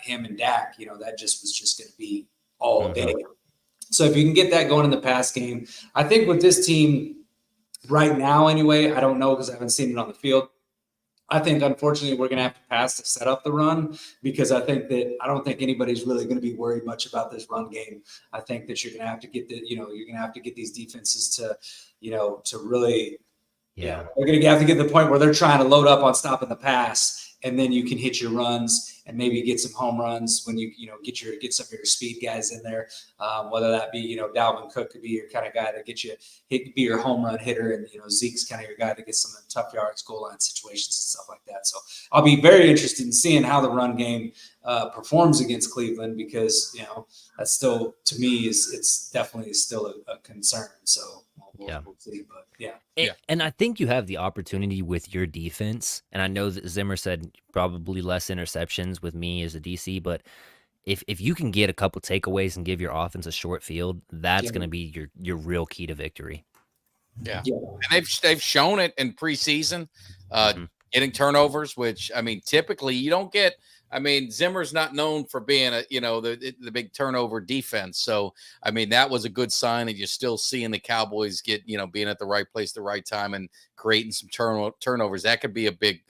Him and Dak, that was just going to be all day. So if you can get that going in the pass game, I think with this team right now, anyway, I don't know because I haven't seen it on the field. I think, unfortunately, we're going to have to pass to set up the run because I don't think anybody's really going to be worried much about this run game. I think that you're going to have to get you're going to have to get these defenses to really. Yeah, they're going to have to get to the point where they're trying to load up on stopping the pass, and then you can hit your runs and maybe get some home runs when you get some of your speed guys in there. Whether that be Dalvin Cook could be your kind of guy that gets you be your home run hitter, and Zeke's kind of your guy that gets some of the tough yards, goal line situations and stuff like that. So I'll be very interested in seeing how the run game performs against Cleveland because that's still, to me, it's definitely still a concern. So. We'll see, but and I think you have the opportunity with your defense. And I know that Zimmer said probably less interceptions with me as a DC, but if you can get a couple takeaways and give your offense a short field, that's going to be your real key to victory. Yeah. And they've shown it in preseason, getting turnovers, which typically you don't get. Zimmer's not known for being the big turnover defense. So, that was a good sign that you're still seeing the Cowboys get, being at the right place, the right time and creating some turnovers. That could be a big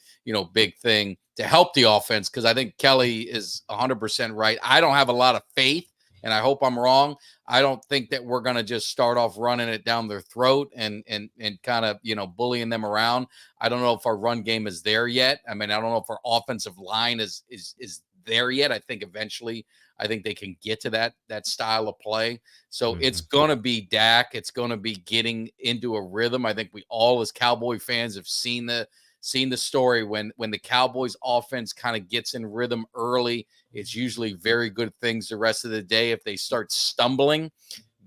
thing to help the offense. Cause I think Kelly is 100% right. I don't have a lot of faith and I hope I'm wrong. I don't think that we're going to just start off running it down their throat and kind of, bullying them around. I don't know if our run game is there yet. I don't know if our offensive line is there yet. I think eventually they can get to that style of play. So it's going to be Dak. It's going to be getting into a rhythm. I think we all as Cowboy fans have seen the story when the Cowboys offense kind of gets in rhythm early. It's usually very good things the rest of the day. If they start stumbling,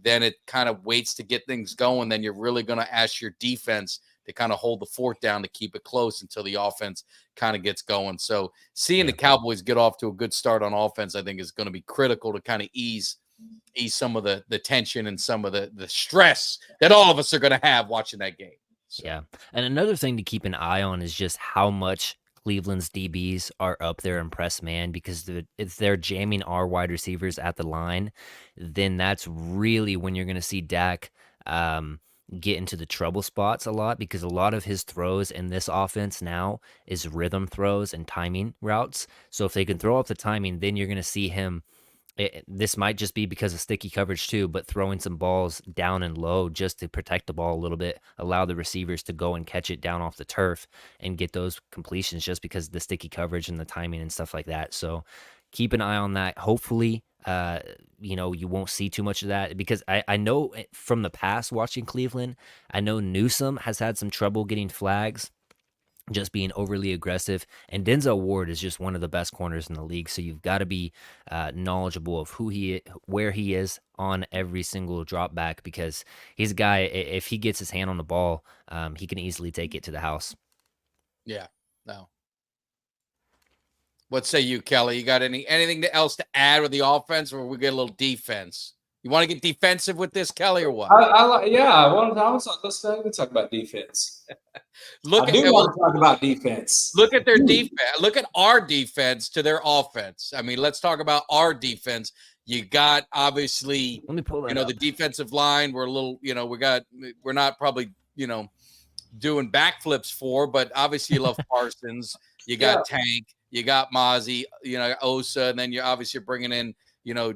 then it kind of waits to get things going. Then you're really going to ask your defense to kind of hold the fort down to keep it close until the offense kind of gets going. So seeing the Cowboys get off to a good start on offense, I think is going to be critical to kind of ease some of the tension and some of the stress that all of us are going to have watching that game. So. Yeah. And another thing to keep an eye on is just how much Cleveland's DBs are up there in press man, because if they're jamming our wide receivers at the line, then that's really when you're going to see Dak get into the trouble spots a lot, because a lot of his throws in this offense now is rhythm throws and timing routes. So if they can throw up the timing, then you're going to see him. This might just be because of sticky coverage too, but throwing some balls down and low just to protect the ball a little bit, allow the receivers to go and catch it down off the turf and get those completions just because of the sticky coverage and the timing and stuff like that. So keep an eye on that. Hopefully, you won't see too much of that, because I know from the past watching Cleveland, I know Newsome has had some trouble getting flags, just being overly aggressive, and Denzel Ward is just one of the best corners in the league. So you've got to be knowledgeable of where he is on every single drop back, because he's a guy, if he gets his hand on the ball, he can easily take it to the house. Yeah, no. What say you, Kelly? You got anything else to add with the offense, or we get a little defense? You want to get defensive with this, Kelly, or what? Let's talk about defense. Want to talk about defense. Look at their defense. Look at our defense to their offense. Let's talk about our defense. You got, obviously, let me pull that up. The defensive line. We're a little, we're not probably, doing backflips for, but obviously you love Parsons. You got Tank. You got Mozzie. Osa, and then you're obviously bringing in,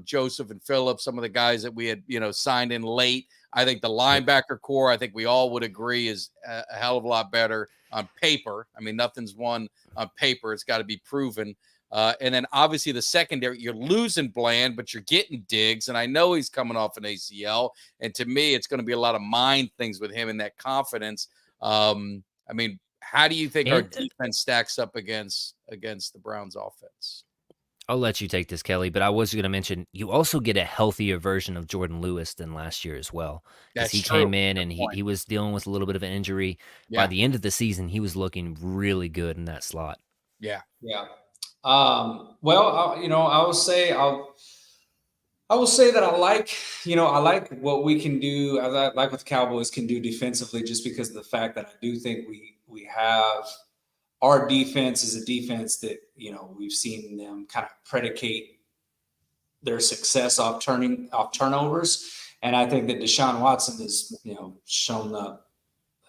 Joseph and Phillips, some of the guys that we had, signed in late. I think the linebacker core, I think we all would agree, is a hell of a lot better on paper. Nothing's won on paper. It's got to be proven. And then obviously the secondary, you're losing Bland, but you're getting Diggs. And I know he's coming off an ACL. And to me, it's going to be a lot of mind things with him and that confidence. How do you think our defense stacks up against the Browns offense? I'll let you take this, Kelly, but I was going to mention you also get a healthier version of Jordan Lewis than last year as well. Because he came in and he was dealing with a little bit of an injury. Yeah. By the end of the season, he was looking really good in that slot. Yeah. I will say I will say that I like what we can do. I like what the Cowboys can do defensively, just because of the fact that I do think we have our defense is a defense that we've seen them kind of predicate their success off turnovers, and I think that Deshaun Watson has shown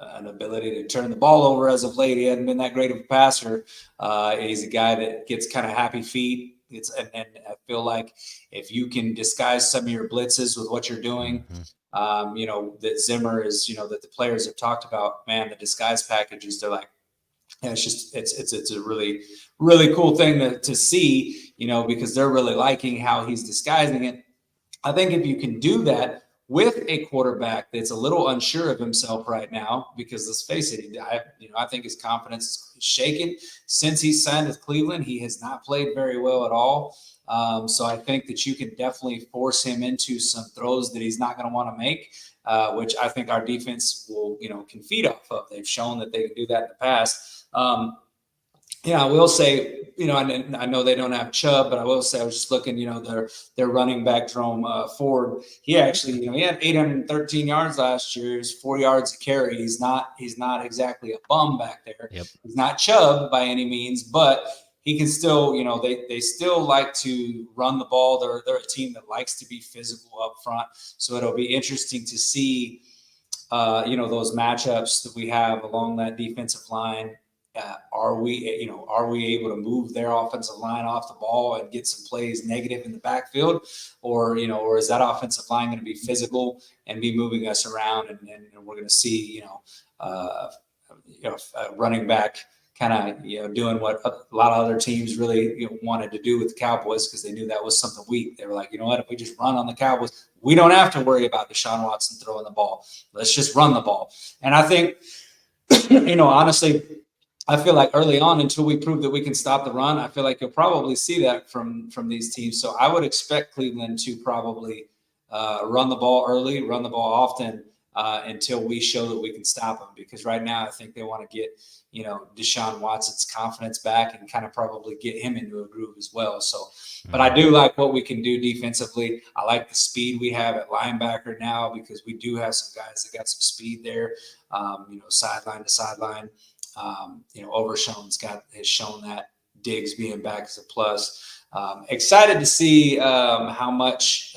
an ability to turn the ball over as of late. He hadn't been that great of a passer. He's a guy that gets kind of happy feet. And I feel like if you can disguise some of your blitzes with what you're doing, that Zimmer is, that the players have talked about, man, the disguise packages, they're like, and it's a really, really cool thing to see, because they're really liking how he's disguising it. I think if you can do that with a quarterback that's a little unsure of himself right now, because let's face it, I think his confidence is shaken since he signed with Cleveland. He has not played very well at all. So I think that you can definitely force him into some throws that he's not going to want to make, which I think our defense will, can feed off of. They've shown that they can do that in the past. I will say, I know they don't have Chubb, but I will say I was just looking, their running back Jerome Ford. He actually, he had 813 yards last year. He was 4 yards a carry. He's not exactly a bum back there. Yep. He's not Chubb by any means, but he can still, they still like to run the ball. They're a team that likes to be physical up front. So it'll be interesting to see, those matchups that we have along that defensive line. Are we able to move their offensive line off the ball and get some plays negative in the backfield, or is that offensive line going to be physical and be moving us around, and we're going to see, running back kind of, doing what a lot of other teams really wanted to do with the Cowboys, because they knew that was something weak. They were like, what, if we just run on the Cowboys, we don't have to worry about Deshaun Watson throwing the ball. Let's just run the ball. And I think, honestly, I feel like early on, until we prove that we can stop the run, I feel like you'll probably see that from these teams. So I would expect Cleveland to probably run the ball early, run the ball often, until we show that we can stop them. Because right now, I think they want to get, Deshaun Watson's confidence back and kind of probably get him into a groove as well. So, but I do like what we can do defensively. I like the speed we have at linebacker now, because we do have some guys that got some speed there, sideline to sideline. Overshown's has shown that. Diggs being back is a plus. Excited to see how much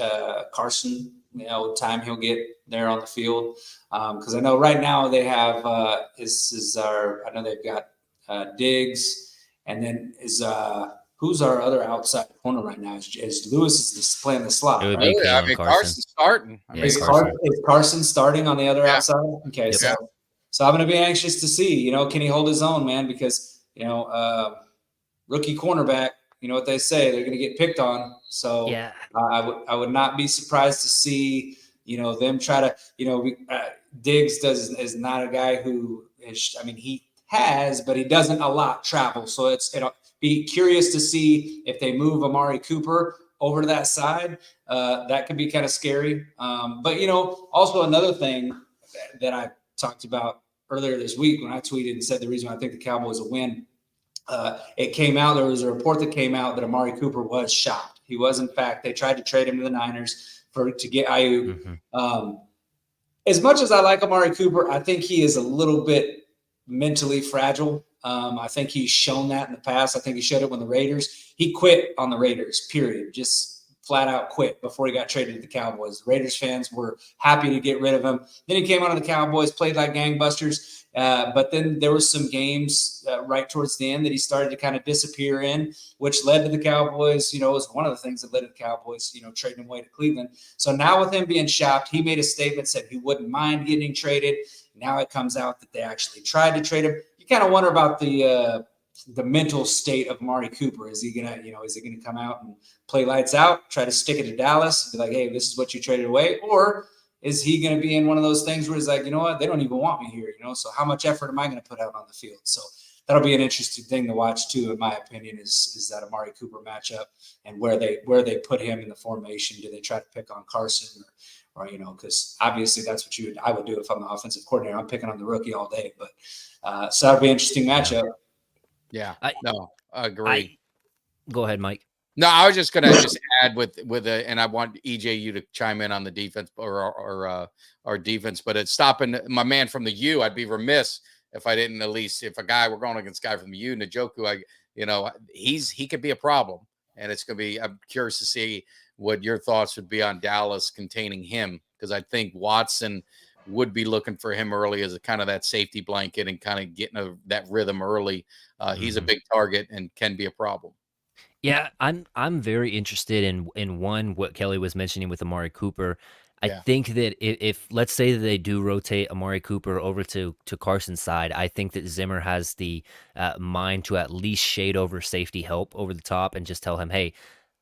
Carson, time he'll get there on the field. Because I know right now they have I know they've got Diggs, and then who's our other outside corner right now? Is Lewis is playing the slot? It would right? be Carson's starting. Is Carson starting on the other outside? Okay, Yep. So I'm going to be anxious to see, can he hold his own, man? Because, rookie cornerback, what they say, they're going to get picked on. So Yeah. I would not be surprised to see, them try to, Diggs is not a guy who is, he has, but he doesn't a lot travel. So it'll be curious to see if they move Amari Cooper over to that side. That could be kind of scary. But, also another thing that I talked about earlier this week when I tweeted and said the reason why I think the Cowboys will win, it came out, there was a report that came out that Amari Cooper was shopped. He was, in fact, they tried to trade him to the Niners to get Ayuk. Mm-hmm. As much as I like Amari Cooper, I think he is a little bit mentally fragile. I think he's shown that in the past. I think he showed it when he quit on the Raiders, period. Just flat out quit before he got traded to the Cowboys. The Raiders fans were happy to get rid of him. Then he came out of the Cowboys, played like gangbusters. But then there were some games right towards the end that he started to kind of disappear in, which led to the Cowboys, was one of the things that led to the Cowboys, trading him away to Cleveland. So now with him being shopped, he made a statement, said he wouldn't mind getting traded. Now it comes out that they actually tried to trade him. You kind of wonder about the mental state of Amari Cooper. Is he gonna come out and play lights out, try to stick it to Dallas, and be like, hey, this is what you traded away? Or is he going to be in one of those things where he's like, you know what, they don't even want me here, so how much effort am I going to put out on the field? So that'll be an interesting thing to watch too, in my opinion, is that Amari Cooper matchup and where they put him in the formation. Do they try to pick on Carson or because obviously that's what I would do if I'm the offensive coordinator. I'm picking on the rookie all day, but so that'll be an interesting matchup. Yeah, I agree. Go ahead, Mike. No, I was just gonna just add and I want EJ you to chime in on the defense or our defense, but it's stopping my man from the U. I'd be remiss if I didn't at least if a guy we're going against a guy from the U, Njoku, he could be a problem, and it's gonna be. I'm curious to see what your thoughts would be on Dallas containing him because I think Watson would be looking for him early as a kind of that safety blanket and kind of getting that rhythm early. He's a big target and can be a problem. Yeah, I'm very interested in one what Kelly was mentioning with Amari Cooper. I Yeah. think that if let's say that they do rotate Amari Cooper over to Carson's side, I think that Zimmer has the mind to at least shade over safety help over the top and just tell him, hey,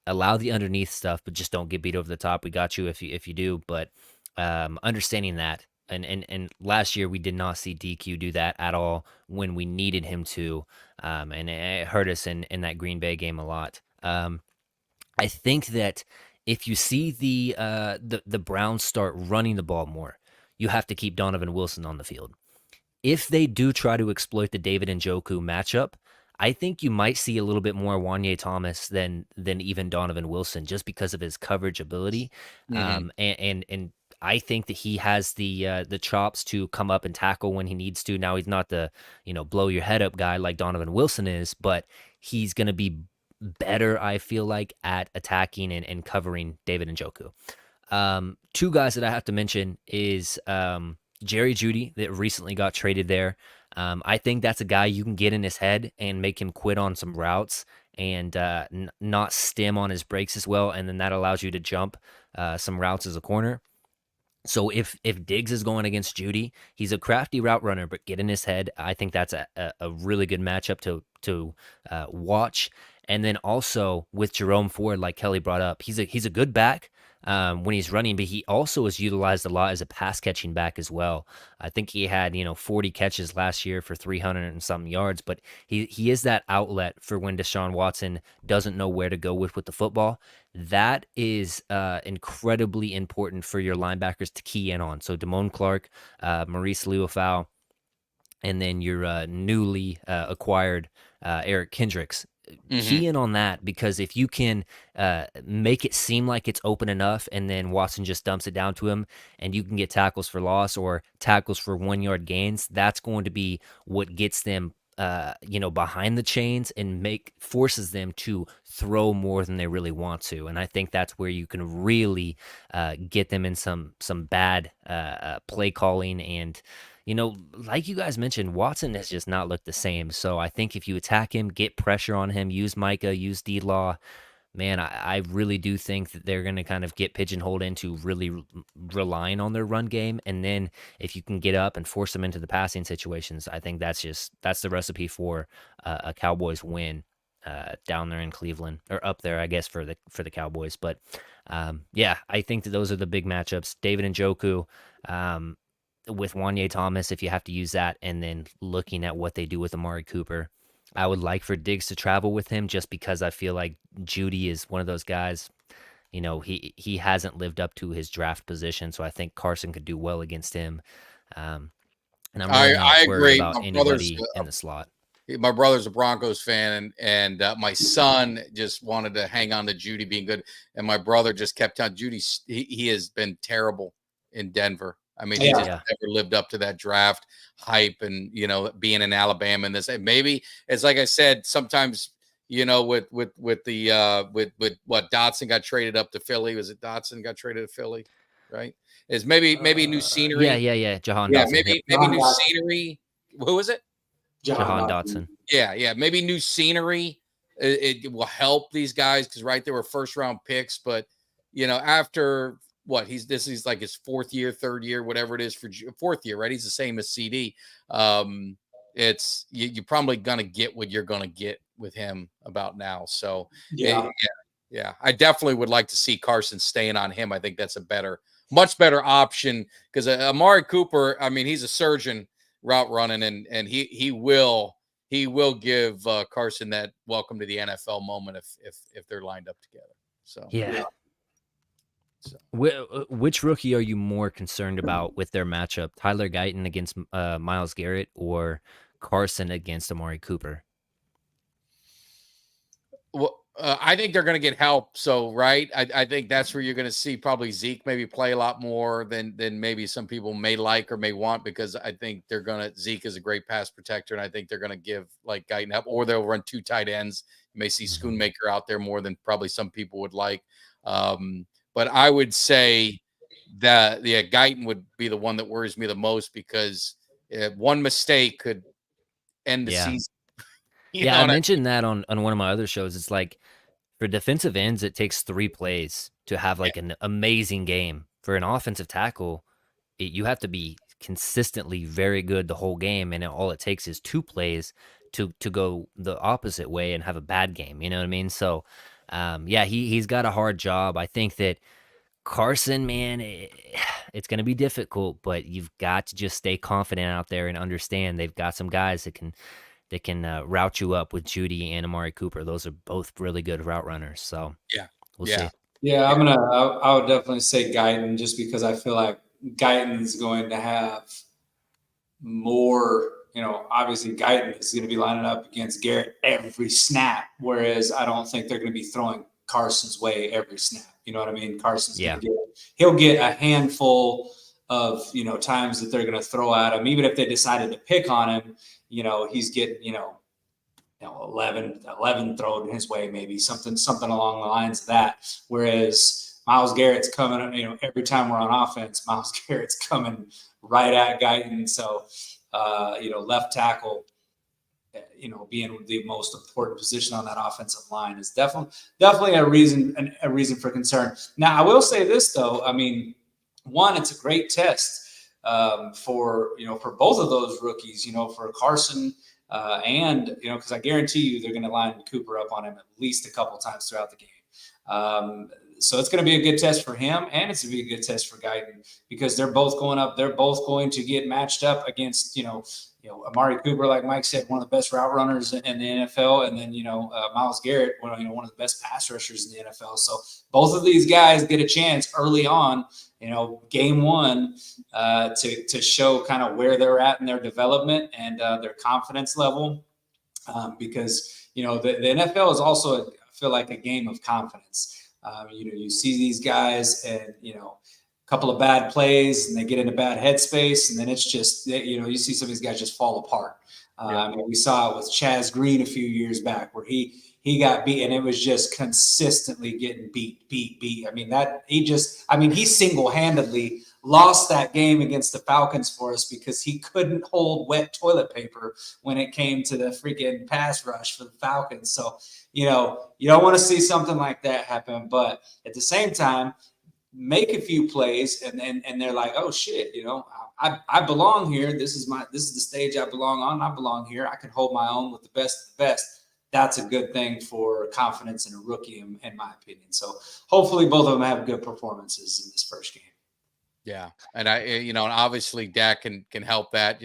allow the underneath stuff, but just don't get beat over the top. We got you if you do, but understanding that. And last year we did not see DQ do that at all when we needed him to, and it hurt us in that Green Bay game a lot. I think that if you see the Browns start running the ball more, you have to keep Donovan Wilson on the field. If they do try to exploit the David Njoku matchup, I think you might see a little bit more Wanye Thomas than even Donovan Wilson, just because of his coverage ability. Mhm. And I think that he has the chops to come up and tackle when he needs to. Now he's not the blow your head up guy like Donovan Wilson is, but he's going to be better, I feel like, at attacking and covering David Njoku. Two guys that I have to mention is Jerry Jeudy that recently got traded there. I think that's a guy you can get in his head and make him quit on some routes and not stem on his brakes as well, and then that allows you to jump some routes as a corner. So if Diggs is going against Jeudy, he's a crafty route runner, but get in his head. I think that's a really good matchup to watch. And then also with Jerome Ford, like Kelly brought up, he's a good back when he's running, but he also is utilized a lot as a pass catching back as well. I think he had 40 catches last year for 300 and some yards, but he is that outlet for when Deshaun Watson doesn't know where to go with the football. That is incredibly important for your linebackers to key in on. So Damone Clark, Maurice Liufau, and then your newly acquired Eric Kendricks. Key in on that, because if you can make it seem like it's open enough and then Watson just dumps it down to him and you can get tackles for loss or tackles for 1 yard gains, that's going to be what gets them behind the chains and forces them to throw more than they really want to. And I think that's where you can really get them in some bad play calling. And like you guys mentioned, Watson has just not looked the same. So I think if you attack him, get pressure on him, use Micah, use D-Law, man, I really do think that they're going to kind of get pigeonholed into really relying on their run game. And then if you can get up and force them into the passing situations, I think that's the recipe for a Cowboys win down there in Cleveland, or up there, I guess, for the Cowboys. But yeah, I think that those are the big matchups. David Njoku, with Wanye Thomas, if you have to use that, and then looking at what they do with Amari Cooper. I would like for Diggs to travel with him just because I feel like Jeudy is one of those guys, he hasn't lived up to his draft position, so I think Carson could do well against him. And I'm really not worried agree. about anybody in the slot. My brother's a Broncos fan, and my son just wanted to hang on to Jeudy being good, and my brother just kept telling Jeudy he has been terrible in Denver. I mean, he just never lived up to that draft hype and, being in Alabama and this. And maybe it's like I said, sometimes, with what Dotson got traded up to Philly. Was it Dotson got traded to Philly? Right. Is maybe new scenery. Yeah. Jahan Dotson. Maybe new scenery. Who was it? Jahan Dotson. Yeah. Maybe new scenery. It will help these guys because they were first round picks, but after this is like his third year, whatever it is for fourth year, right? He's the same as CD. It's you're probably gonna get what you're gonna get with him about now. So yeah. I definitely would like to see Carson staying on him. I think that's much better option because Amari Cooper, I mean, he's a surgeon route running, and he will give Carson that welcome to the NFL moment if they're lined up together. So yeah. Which rookie are you more concerned about with their matchup? Tyler Guyton against Myles Garrett or Carson against Amari Cooper? Well, I think they're going to get help. So, right. I think that's where you're going to see probably Zeke maybe play a lot more than maybe some people may like or may want, because I think Zeke is a great pass protector. And I think they're going to give like Guyton help, or they'll run 2 tight ends. You may see Schoonmaker out there more than probably some people would like. But I would say that Guyton would be the one that worries me the most, because one mistake could end the season. I mentioned that on one of my other shows. It's like, for defensive ends, it takes 3 plays to have like an amazing game. For an offensive tackle, you have to be consistently very good the whole game, and all it takes is 2 plays to go the opposite way and have a bad game. You know what I mean? So, he's got a hard job. I think that Carson, man, it's going to be difficult, but you've got to just stay confident out there and understand they've got some guys that can route you up with Judy and Amari Cooper. Those are both really good route runners. So we'll see. Yeah, I would definitely say Guyton, just because I feel like Guyton's going to have more. Obviously Guyton is going to be lining up against Garrett every snap, whereas I don't think they're going to be throwing Carson's way every snap. You know what I mean? Carson's he'll get a handful of times that they're going to throw at him. Even if they decided to pick on him, he's getting 11 thrown his way, maybe something along the lines of that. Whereas Myles Garrett's coming, every time we're on offense, Myles Garrett's coming right at Guyton. So, left tackle, being the most important position on that offensive line is definitely a reason for concern. Now, I will say this though. I mean, one, it's a great test for both of those rookies. For Carson. And because I guarantee you they're going to line Cooper up on him at least a couple times throughout the game. So it's going to be a good test for him, and it's going to be a good test for Guyton, because they're both going up. They're both going to get matched up against Amari Cooper, like Mike said, one of the best route runners in the NFL, and then Myles Garrett, one of the best pass rushers in the NFL. So both of these guys get a chance early on, game one, to show kind of where they're at in their development and their confidence level, because the NFL is also, I feel like, a game of confidence. You see these guys and a couple of bad plays and they get in a bad headspace, and then it's just you see some of these guys just fall apart. We saw it with Chaz Green a few years back, where he got beat, and it was just consistently getting beat. I mean, he single-handedly lost that game against the Falcons for us, because he couldn't hold wet toilet paper when it came to the freaking pass rush for the Falcons. So, you don't want to see something like that happen, but at the same time, make a few plays and they're like, oh shit, I belong here. This is the stage I belong on. I belong here. I can hold my own with the best of the best. That's a good thing for confidence in a rookie, in my opinion. So hopefully both of them have good performances in this first game. Yeah. And and obviously Dak can help that.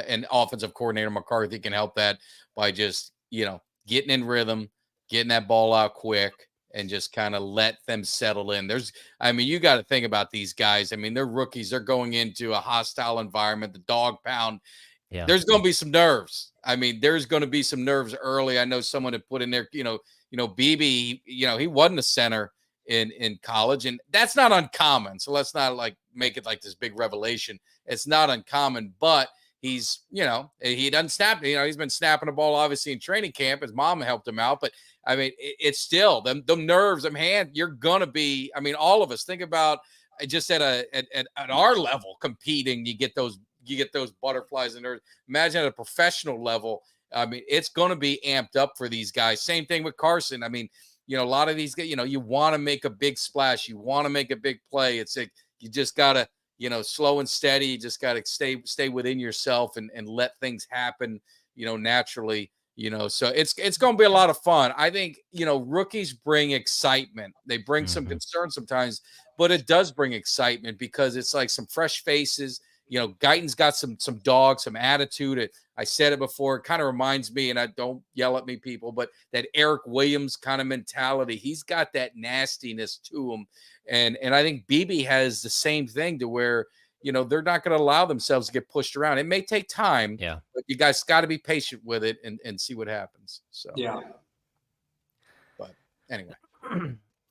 And offensive coordinator McCarthy can help that by just, getting in rhythm, getting that ball out quick, and just kind of let them settle in. You got to think about these guys. I mean, they're rookies. They're going into a hostile environment, the dog pound. Yeah. There's going to be some nerves. There's going to be some nerves early. I know someone had put in there, BB, he wasn't a center in college, and that's not uncommon. So let's not make it like this big revelation. It's not uncommon, but he's, he doesn't snap. He's been snapping the ball, obviously, in training camp. His mom helped him out, but it's still them nerves, them hand. You're gonna be. All of us think about just at our level competing. You get those butterflies and nerves. Imagine at a professional level. It's gonna be amped up for these guys. Same thing with Carson. A lot of these guys. You want to make a big splash. You want to make a big play. It's like you just gotta. Slow and steady. You just got to stay within yourself and let things happen, naturally, so it's going to be a lot of fun. I think, rookies bring excitement. They bring some concern sometimes, but it does bring excitement because it's like some fresh faces. Guyton's got some dog, some attitude. I said it before. It kind of reminds me, and I don't yell at me, people, but that Eric Williams kind of mentality. He's got that nastiness to him. And I think BB has the same thing, to where, they're not going to allow themselves to get pushed around. It may take time, but you guys got to be patient with it and see what happens. So, yeah. Anyway.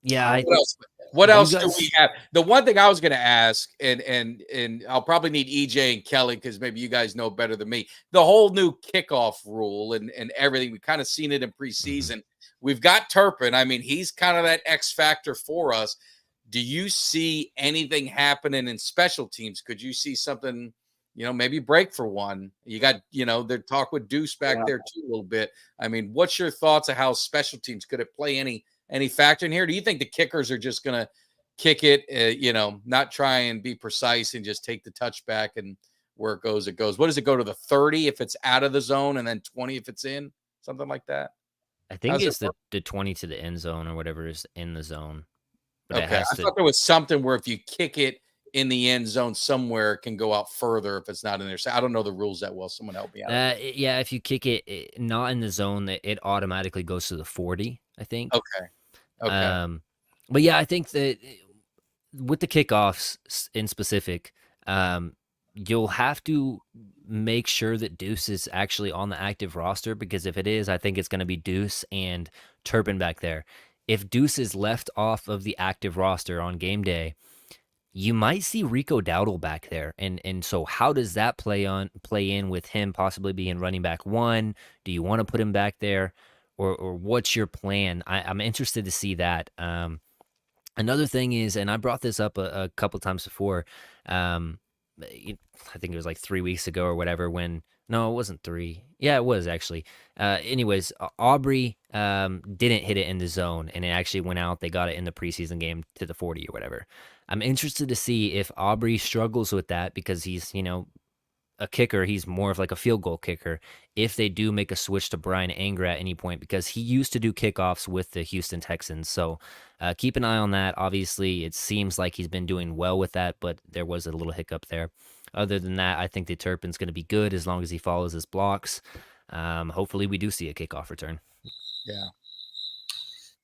Yeah, What else? What else do guys, we have? The one thing I was going to ask, and I'll probably need EJ and Kelly because maybe you guys know better than me. The whole new kickoff rule and everything. We kind of seen it in preseason. We've got Turpin. I mean, he's kind of that X factor for us. Do you see anything happening in special teams? Could you see something? Maybe break for one. You got, the talk with Deuce back there too a little bit. I mean, what's your thoughts of how special teams could it play any factor in here? Do you think the kickers are just going to kick it, not try and be precise and just take the touchback and where it goes, it goes? What does it go to the 30 if it's out of the zone and then 20 if it's in? Something like that? I think it's the 20 to the end zone or whatever is in the zone. But okay. I thought there was something where if you kick it in the end zone somewhere, it can go out further if it's not in there. So I don't know the rules that well. Someone help me out. Yeah, if you kick it not in the zone, it automatically goes to the 40, I think. Okay. But yeah, I think that with the kickoffs in specific, you'll have to make sure that Deuce is actually on the active roster, because if it is, I think it's going to be Deuce and Turpin back there. If Deuce is left off of the active roster on game day, you might see Rico Dowdle back there. And so how does that play in with him possibly being running back one? Do you want to put him back there? Or what's your plan? I'm interested to see that. Another thing is, and I brought this up a couple times before, I think it was like 3 weeks ago or whatever, no, it wasn't 3. Yeah, it was actually. Anyways, Aubrey didn't hit it in the zone, and it actually went out. They got it in the preseason game to the 40 or whatever. I'm interested to see if Aubrey struggles with that because he's, a kicker. He's more of like a field goal kicker. If they do make a switch to Brian Anger at any point, because he used to do kickoffs with the Houston Texans. So keep an eye on that. Obviously, it seems like he's been doing well with that, but there was a little hiccup there. Other than that, I think the Turpin's going to be good as long as he follows his blocks. Hopefully we do see a kickoff return. Yeah.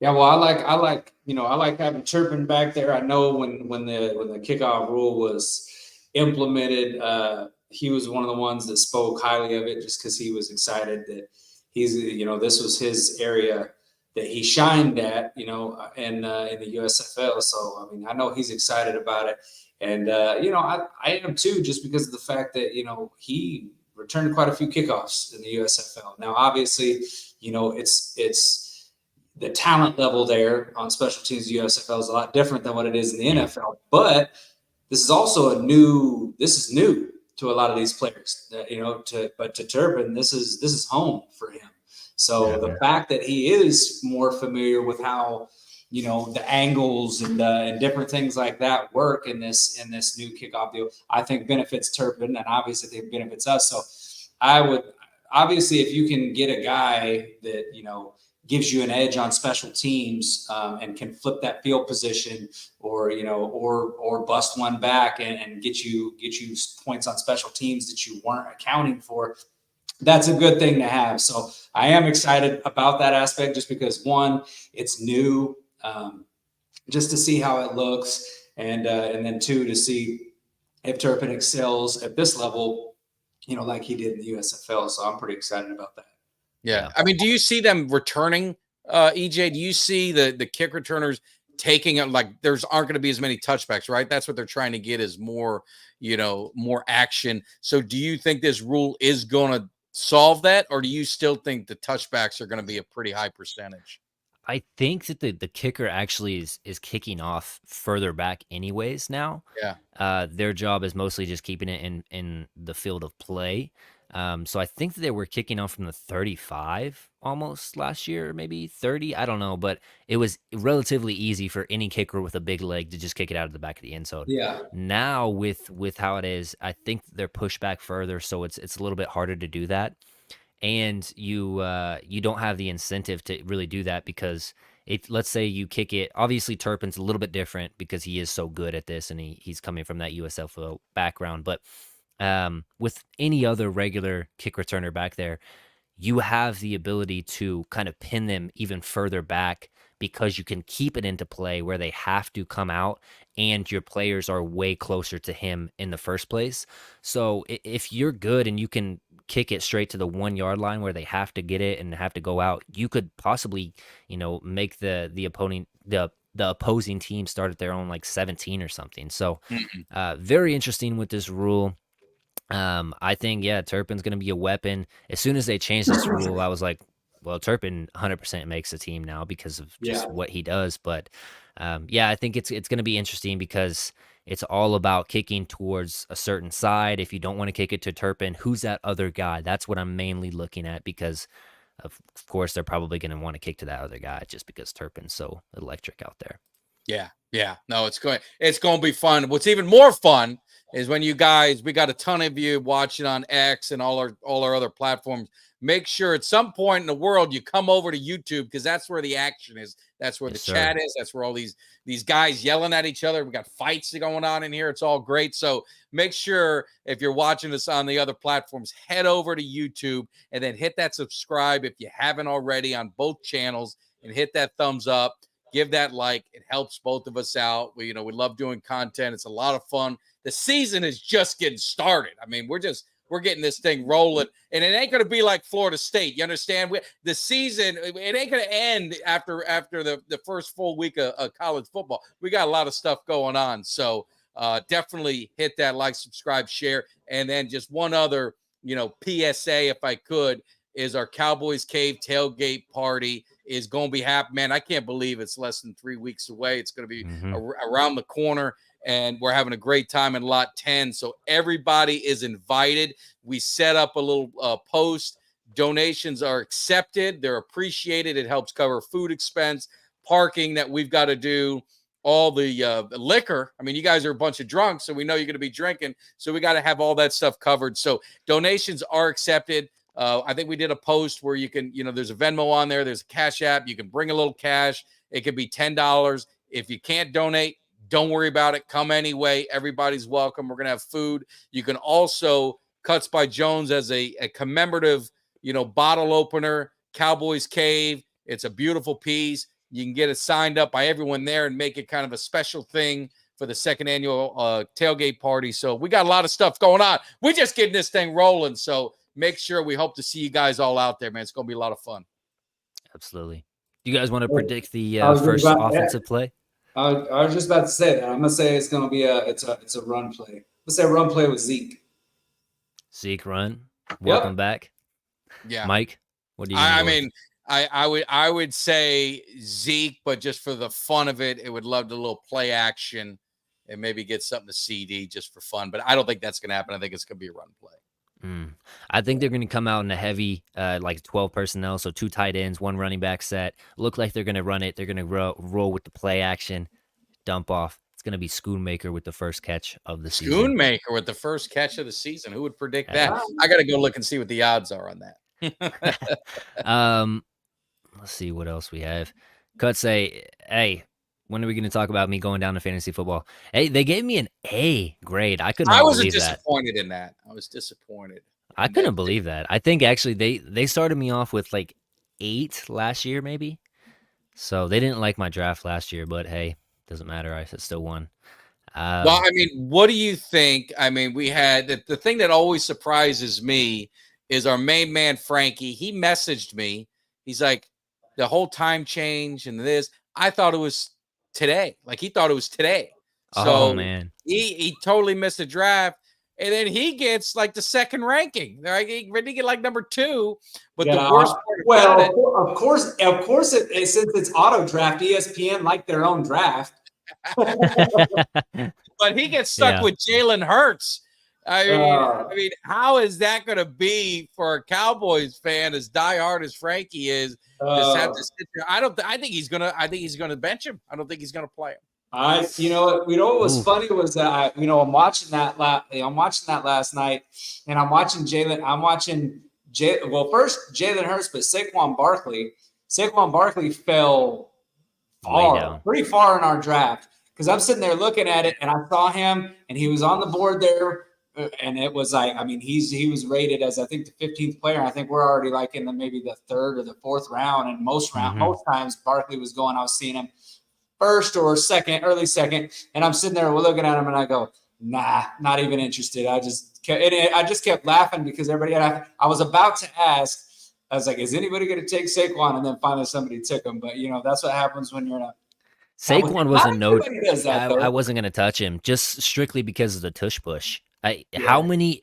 Yeah, well, I like having Turpin back there. I know when the kickoff rule was implemented, he was one of the ones that spoke highly of it, just because he was excited that this was his area that he shined at, in the USFL. So I mean, I know he's excited about it, and I am too, just because of the fact that he returned quite a few kickoffs in the USFL. Now, obviously, it's the talent level there on special teams USFL is a lot different than what it is in the NFL, but this is also new to a lot of these players, but to Turpin, this is home for him. So the fact that he is more familiar with how, the angles and different things like that work in this new kickoff deal, I think benefits Turpin, and obviously it benefits us. So I would, obviously, if you can get a guy that, gives you an edge on special teams and can flip that field position or bust one back and get you points on special teams that you weren't accounting for, that's a good thing to have. So I am excited about that aspect, just because one, it's new, just to see how it looks, and then two, to see if Turpin excels at this level, like he did in the USFL. So I'm pretty excited about that. Yeah. I mean, do you see them returning, EJ? Do you see the kick returners taking it, like aren't going to be as many touchbacks, right? That's what they're trying to get, is more, more action. So do you think this rule is going to solve that, or do you still think the touchbacks are going to be a pretty high percentage? I think that the kicker actually is kicking off further back anyways now. Yeah. Their job is mostly just keeping it in the field of play. So I think that they were kicking off from the 35 almost last year, maybe 30. I don't know, but it was relatively easy for any kicker with a big leg to just kick it out of the back of the end zone. Yeah. Now with how it is, I think they're pushed back further, so it's a little bit harder to do that. And you don't have the incentive to really do that, because if, let's say, you kick it, obviously Turpin's a little bit different because he is so good at this and he's coming from that USFL background, but with any other regular kick returner back there, you have the ability to kind of pin them even further back, because you can keep it into play where they have to come out and your players are way closer to him in the first place. So if you're good and you can kick it straight to the 1 yard line where they have to get it and have to go out, you could possibly, make the opposing team start at their own like 17 or something. So very interesting with this rule. I think, Turpin's going to be a weapon. As soon as they changed this rule, I was like, well, Turpin 100% makes the team now because of just what he does. But I think it's going to be interesting because it's all about kicking towards a certain side. If you don't want to kick it to Turpin, who's that other guy? That's what I'm mainly looking at because, of course, they're probably going to want to kick to that other guy just because Turpin's so electric out there. Yeah. No, it's going to be fun. What's even more fun is when we got a ton of you watching on X and all our other platforms. Make sure at some point in the world you come over to YouTube because that's where the action is. That's where the chat is. That's where all these guys yelling at each other. We got fights going on in here. It's all great. So make sure if you're watching us on the other platforms, head over to YouTube and then hit that subscribe if you haven't already on both channels and hit that thumbs up. Give that like. It helps both of us out. We love doing content. It's a lot of fun. The season is just getting started. I mean, we're getting this thing rolling, and it ain't going to be like Florida State. You understand? The season, it ain't going to end after the first full week of college football. We got a lot of stuff going on. So definitely hit that like, subscribe, share. And then just one other, PSA, if I could, is our Cowboys Cave tailgate party is going to be happening. Man, I can't believe it's less than 3 weeks away. It's going to be around the corner. And we're having a great time in Lot 10. So everybody is invited. We set up a little post. Donations are accepted. They're appreciated. It helps cover food expense, parking that we've got to do, all the liquor. I mean, you guys are a bunch of drunks, so we know you're going to be drinking. So we got to have all that stuff covered. So donations are accepted. I think we did a post where you can, there's a Venmo on there. There's a Cash App. You can bring a little cash. It could be $10. If you can't donate, don't worry about it. Come anyway. Everybody's welcome. We're going to have food. You can also Cuts by Jones as a commemorative, bottle opener, Cowboys Cave. It's a beautiful piece. You can get it signed up by everyone there and make it kind of a special thing for the second annual tailgate party. So we got a lot of stuff going on. We're just getting this thing rolling. So make sure we hope to see you guys all out there, man. It's going to be a lot of fun. Absolutely. Do you guys want to predict the first offensive play? I was just about to say that. I'm gonna say it's gonna be a run play. Let's say run play with Zeke. Zeke run. Welcome back. Yeah, Mike. What do you? I would say Zeke, but just for the fun of it, it would love the little play action and maybe get something to CD just for fun. But I don't think that's gonna happen. I think it's gonna be a run play. I think they're going to come out in a heavy, 12 personnel, so 2 tight ends, 1 running back set. Look like they're going to run it. They're going to roll with the play action, dump off. It's going to be Schoonmaker with the first catch of the season. Schoonmaker with the first catch of the season. Who would predict that? I got to go look and see what the odds are on that. Let's see what else we have. Cut say, hey, when are we going to talk about me going down to fantasy football? Hey, they gave me an A grade. I couldn't believe that. I was disappointed in that. I was disappointed. I couldn't believe that. I think actually they started me off with like 8 last year, maybe. So they didn't like my draft last year, but hey, doesn't matter. I still won. Well, I mean, what do you think? I mean, we had the thing that always surprises me is our main man, Frankie. He messaged me. He's like, the whole time change and this. I thought it was today. Like he thought it was today. So man, he totally missed the draft. And then he gets like the second ranking. Right? He get like number 2. But the worst part of course, since it's auto draft, ESPN like their own draft. But he gets stuck with Jalen Hurts. I mean, how is that going to be for a Cowboys fan as diehard as Frankie is? Just have to sit there. I think he's gonna bench him. I don't think he's gonna play him. What was funny was that I'm watching that last night, and I'm watching Jalen. First Jalen Hurts, but Saquon Barkley. Saquon Barkley fell pretty far in our draft because I'm sitting there looking at it, and I saw him, and he was on the board there. And it was like, I mean, he was rated as I think the 15th player. I think we're already like in maybe the 3rd or the 4th round. And most times Barkley was going. I was seeing him first or second, early second. And I'm sitting there looking at him, and I go, nah, not even interested. I just I just kept laughing because everybody. I was about to ask. I was like, "Is anybody going to take Saquon?" And then finally somebody took him. But that's what happens when you're in a. Saquon was a no. Everybody does that, though. I wasn't going to touch him just strictly because of the tush push. Yeah. How many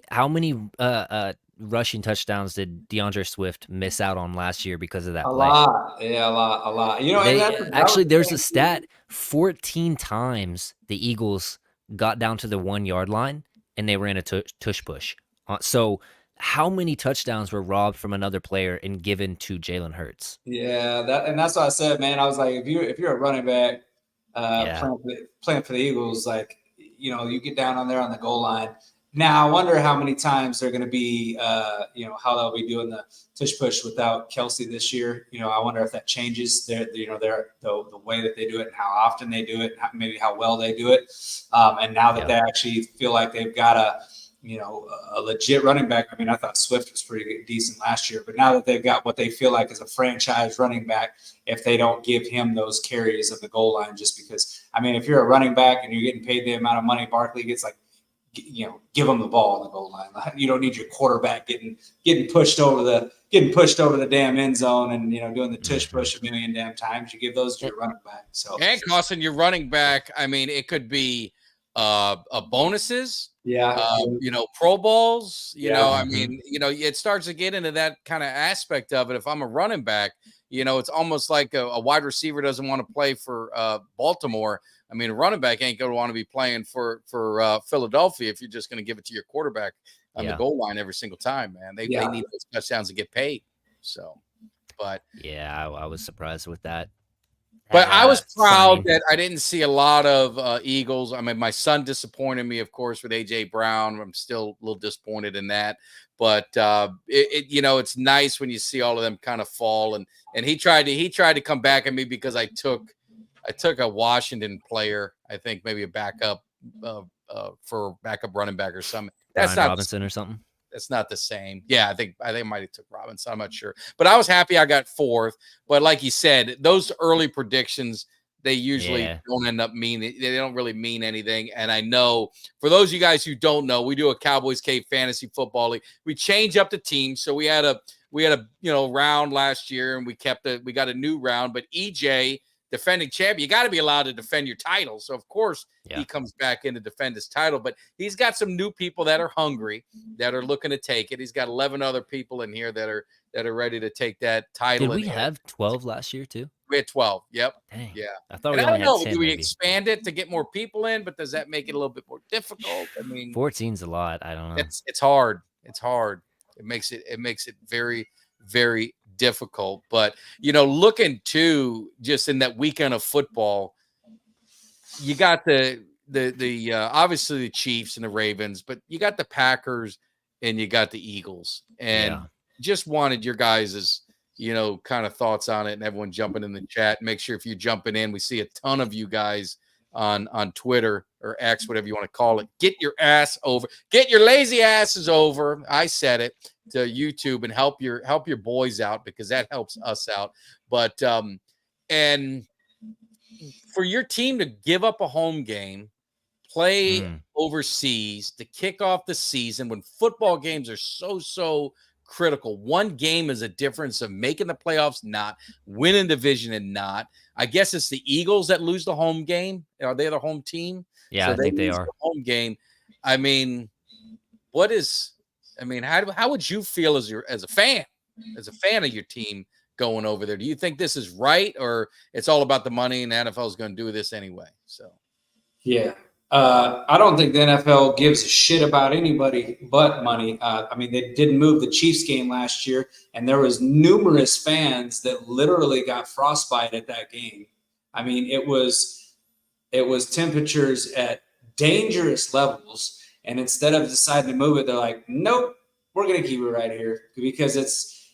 rushing touchdowns did DeAndre Swift miss out on last year because of that play? Lot. Yeah, a lot. There's a stat: 14 times the Eagles got down to the 1 yard line and they ran a tush push. So how many touchdowns were robbed from another player and given to Jalen Hurts? Yeah, that's what I said, man. I was like, if you're a running back playing for the Eagles, like you get down on there on the goal line. Now I wonder how many times they're going to be, how they'll be doing the tush push without Kelsey this year. I wonder if that changes the way that they do it and how often they do it, maybe how well they do it. And now that they actually feel like they've got a legit running back. I mean, I thought Swift was pretty decent last year, but now that they've got what they feel like is a franchise running back, if they don't give him those carries of the goal line, just because, I mean, if you're a running back and you're getting paid the amount of money Barkley gets, like, give him the ball on the goal line. You don't need your quarterback getting pushed over the damn end zone and doing the tush push a million damn times. You give those to your running back. So and costing your running back. I mean, it could be bonuses. Pro Bowls. I mean, it starts to get into that kind of aspect of it. If I'm a running back, it's almost like a wide receiver doesn't want to play for Baltimore. I mean, a running back ain't going to want to be playing for Philadelphia if you're just going to give it to your quarterback on the goal line every single time, man. They need those touchdowns to get paid. So, but I was surprised with that. But I was proud that I didn't see a lot of Eagles. I mean, my son disappointed me, of course, with A.J. Brown. I'm still a little disappointed in that. But it's nice when you see all of them kind of fall. And he tried to come back at me because I took a Washington player, I think maybe a backup for backup running back or something. That's Brian not Robinson or something. That's not the same. Yeah, I think I might have took Robinson. I'm not sure, but I was happy I got fourth. But like you said, those early predictions, they usually don't end up they don't really mean anything. And I know for those of you guys who don't know, we do a Cowboys Cave Fantasy Football League. We change up the teams, so we had a round last year, and we got a new round. But EJ, defending champion, you got to be allowed to defend your title. So of course he comes back in to defend his title, but he's got some new people that are hungry, that are looking to take it. He's got 11 other people in here that are ready to take that title. Did we have 12 last year too? We had 12. Yep. Dang. Yeah. I thought we only had 10. Do we expand it to get more people in? But does that make it a little bit more difficult? I mean, 14's a lot. I don't know. It's hard. It's hard. It makes it very, very difficult. But looking to just in that weekend of football, you got the obviously the Chiefs and the Ravens, but you got the Packers and you got the Eagles, and just wanted your guys's kind of thoughts on it, and everyone jumping in the chat. Make sure if you're jumping in, we see a ton of you guys on Twitter or X, whatever you want to call it. Get your ass over, get your lazy asses over. I said it to YouTube, and help your boys out, because that helps us out. But and for your team to give up a home game, play overseas to kick off the season when football games are so critical. One game is a difference of making the playoffs, not winning division, and not. I guess it's the Eagles that lose the home game. Are they the home team? Yeah, so I think they are. The home game. I mean, how would you feel as a fan of your team going over there? Do you think this is right, or it's all about the money and the NFL is going to do this anyway? So, yeah. I don't think the NFL gives a shit about anybody but money. I mean, they didn't move the Chiefs game last year, and there was numerous fans that literally got frostbite at that game. I mean, it was temperatures at dangerous levels, and instead of deciding to move it, they're like, nope, we're going to keep it right here, because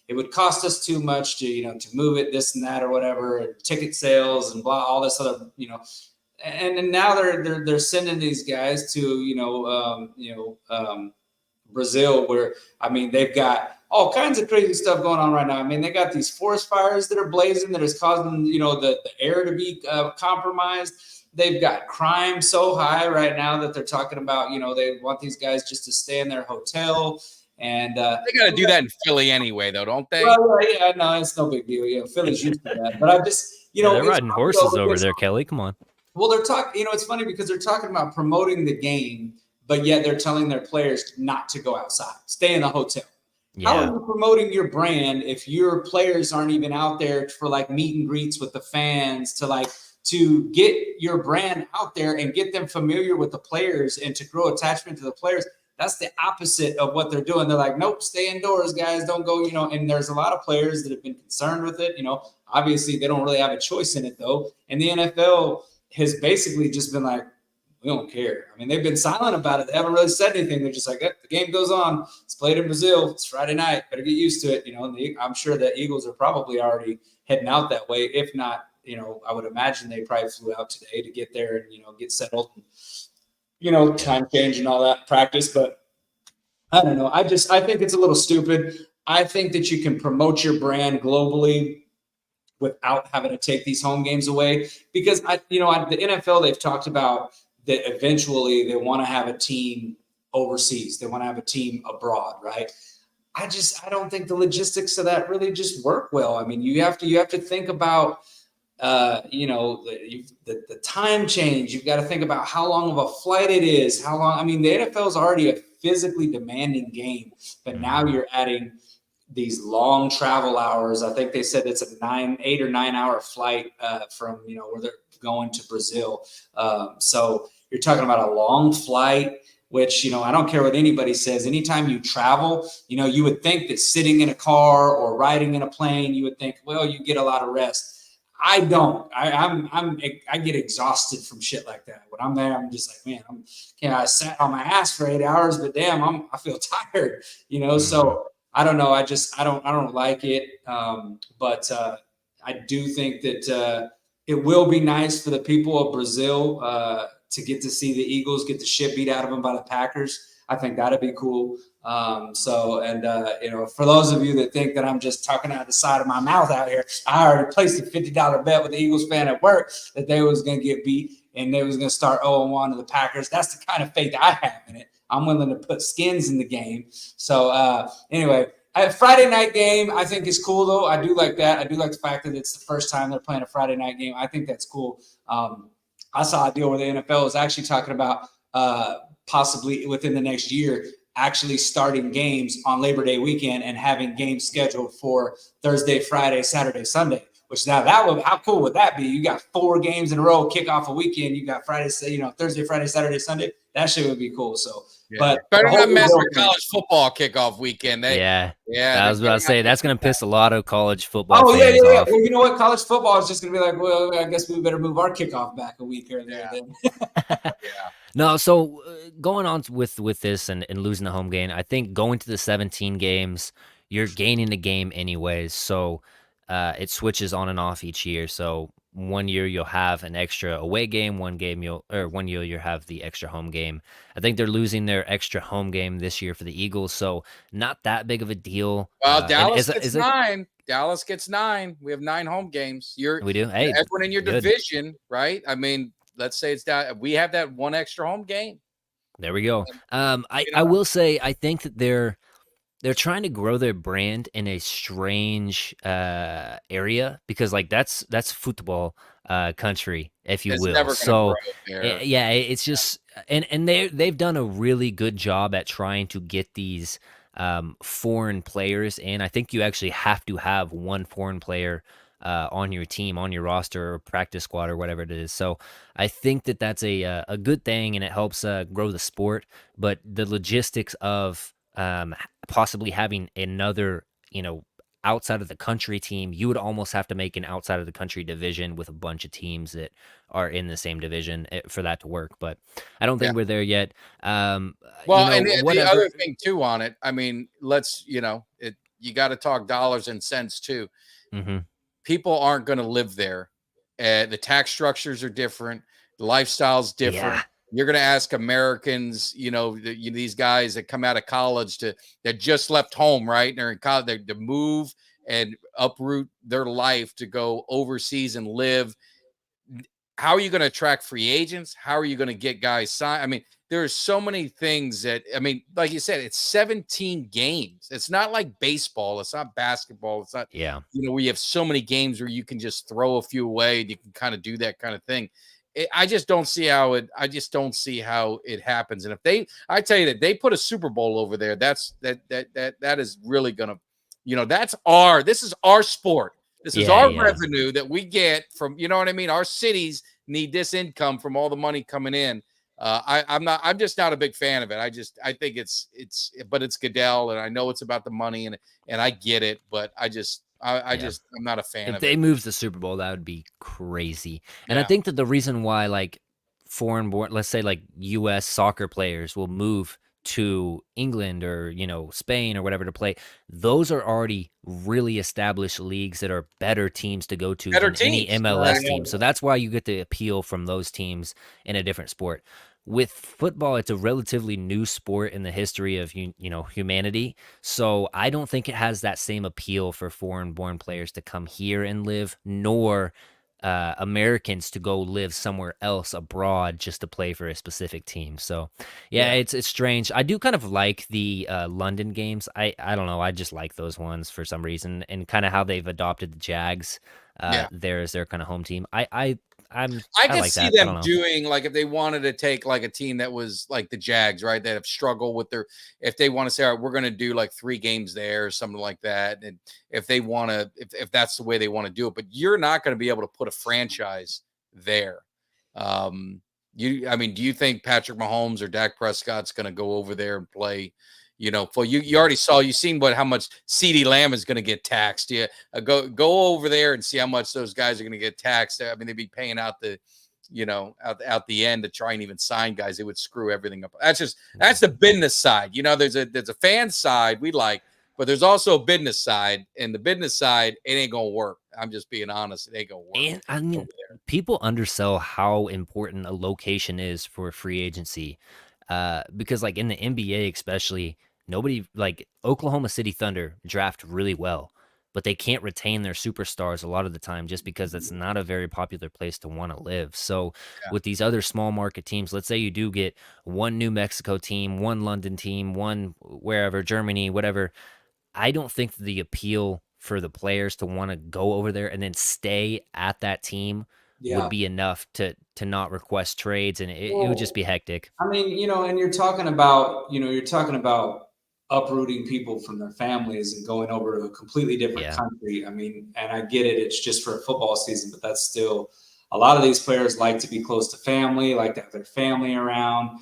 it would cost us too much to move it, this and that or whatever, and ticket sales and blah, all this other, And now they're sending these guys to Brazil, where, I mean, they've got all kinds of crazy stuff going on right now. I mean, they got these forest fires that are blazing that is causing, the air to be compromised. They've got crime so high right now that they're talking about, they want these guys just to stay in their hotel. And they got to do that in Philly anyway, though, don't they? Well, yeah, no, it's no big deal. Philly's used to that. But I just, they're riding horses over there, Kelly. Come on. Well, they're talking, it's funny because they're talking about promoting the game, but yet they're telling their players not to go outside, stay in the hotel. Yeah. How are you promoting your brand if your players aren't even out there for like meet and greets with the fans to get your brand out there and get them familiar with the players and to grow attachment to the players? That's the opposite of what they're doing. They're like, nope, stay indoors, guys. Don't go, and there's a lot of players that have been concerned with it. Obviously they don't really have a choice in it though. And the NFL has basically just been like, we don't care. I mean, they've been silent about it. They haven't really said anything. They're just like, the game goes on. It's played in Brazil. It's Friday night. Better get used to it. And I'm sure the Eagles are probably already heading out that way. If not, I would imagine they probably flew out today to get there and, get settled and, time change and all that practice. But I don't know. I think it's a little stupid. I think that you can promote your brand globally without having to take these home games away, because the NFL, they've talked about that eventually they want to have a team overseas. They want to have a team abroad, right? I don't think the logistics of that really just work well. I mean, you have to think about, the time change. You've got to think about how long of a flight it is, how long. I mean, the NFL is already a physically demanding game, but now you're adding these long travel hours. I think they said it's a 8 or 9 hour flight from, where they're going to Brazil. So you're talking about a long flight, which, I don't care what anybody says. Anytime you travel, you would think that sitting in a car or riding in a plane, you would think, well, you get a lot of rest. I don't. I get exhausted from shit like that. When I'm there, I'm just like, man, I sat on my ass for 8 hours, but damn, I feel tired, So I don't know. I don't like it. But I do think that it will be nice for the people of Brazil to get to see the Eagles get the shit beat out of them by the Packers. I think that'd be cool. For those of you that think that I'm just talking out the side of my mouth out here, I already placed a $50 bet with the Eagles fan at work that they was going to get beat and they was going to start 0-1 to the Packers. That's the kind of faith I have in it. I'm willing to put skins in the game. So anyway, a Friday night game I think is cool though. I do like that. I do like the fact that it's the first time they're playing a Friday night game. I think that's cool. I saw a deal where the NFL was actually talking about possibly within the next year actually starting games on Labor Day weekend and having games scheduled for Thursday, Friday, Saturday, Sunday. Which now how cool would that be? You got 4 games in a row, kick off a weekend. You got Thursday, Friday, Saturday, Sunday. That shit would be cool. So, yeah. But better not mess with college football kickoff weekend. I was about to say that's going to piss a lot of college football fans off. Well, you know what? College football is just going to be like, well, I guess we better move our kickoff back a week earlier. Yeah. No, so going on with this and losing the home game, I think going to the 17 games, you're gaining the game anyways. So it switches on and off each year. So one year you'll have an extra away game, one year you'll have the extra home game. I think they're losing their extra home game this year for the Eagles, so not that big of a deal. Well, Dallas gets 9. Dallas gets 9. We have 9 home games. We do. Hey, everyone in your division, right? I mean, let's say it's that we have that one extra home game. There we go. I will say I think that they're trying to grow their brand in a strange area because that's football country, if you will. So yeah, it's just and they've done a really good job at trying to get these foreign players in. I think you actually have to have one foreign player on your team, on your roster or practice squad or whatever it is. So I think that that's a good thing and it helps grow the sport. But the logistics of possibly having another, outside of the country team, you would almost have to make an outside of the country division with a bunch of teams that are in the same division for that to work. But I don't think we're there yet. And the other thing too on it, I mean, you got to talk dollars and cents too. Mm-hmm. People aren't going to live there. The tax structures are different. The lifestyle's different. You're going to ask Americans, these guys that come out of college that just left home, right? And they're in college, to move and uproot their life to go overseas and live. How are you going to attract free agents? How are you going to get guys signed? I mean, there are so many things that, like you said, it's 17 games. It's not like baseball. It's not basketball. It's not, we have so many games where you can just throw a few away and you can kind of do that kind of thing. I just don't see how it happens. And if I tell you that they put a Super Bowl over there, that is really going to, this is our sport. This is our revenue that we get from, our cities need this income from all the money coming in. I'm just not a big fan of it. I think but it's Goodell, and I know it's about the money, and I get it, but I'm not a fan of it. If they moved the Super Bowl, that would be crazy. And I think that the reason why, like, foreign-born, let's say like U.S. soccer players will move to England or, Spain or whatever to play, those are already really established leagues that are better teams to go to than any MLS team. So that's why you get the appeal from those teams in a different sport. With football, it's a relatively new sport in the history of humanity. So I don't think it has that same appeal for foreign-born players to come here and live, nor Americans to go live somewhere else abroad just to play for a specific team. So it's strange. I do kind of like the London games. I don't know. I just like those ones for some reason, and kind of how they've adopted the Jags there as their kind of home team. I could like see them doing, like, if they wanted to take like a team that was like the Jags, right? That have struggled with if they want to say, all right, we're going to do like 3 games there or something like that. And if they want to, if that's the way they want to do it, but you're not going to be able to put a franchise there. Do you think Patrick Mahomes or Dak Prescott's going to go over there and play? You already saw, you've seen how much CeeDee Lamb is going to get taxed. Yeah, go over there and see how much those guys are going to get taxed. I mean, they'd be paying out the, out the end to try and even sign guys. It would screw everything up. That's the business side. There's a fan side we like, but there's also a business side, and the business side, it ain't gonna work. I'm just being honest. It ain't gonna work. And I mean, people undersell how important a location is for free agency. Because like in the NBA especially, nobody, like Oklahoma City Thunder draft really well, but they can't retain their superstars a lot of the time just because that's not a very popular place to want to live. So with these other small market teams, let's say you do get one New Mexico team, one London team, one wherever, Germany, whatever. I don't think the appeal for the players to want to go over there and then stay at that team would be enough to not request trades, and it would just be hectic. I mean, and you're talking about uprooting people from their families and going over to a completely different country. I mean, and I get it, it's just for a football season, but that's still, a lot of these players like to be close to family, like to have their family around,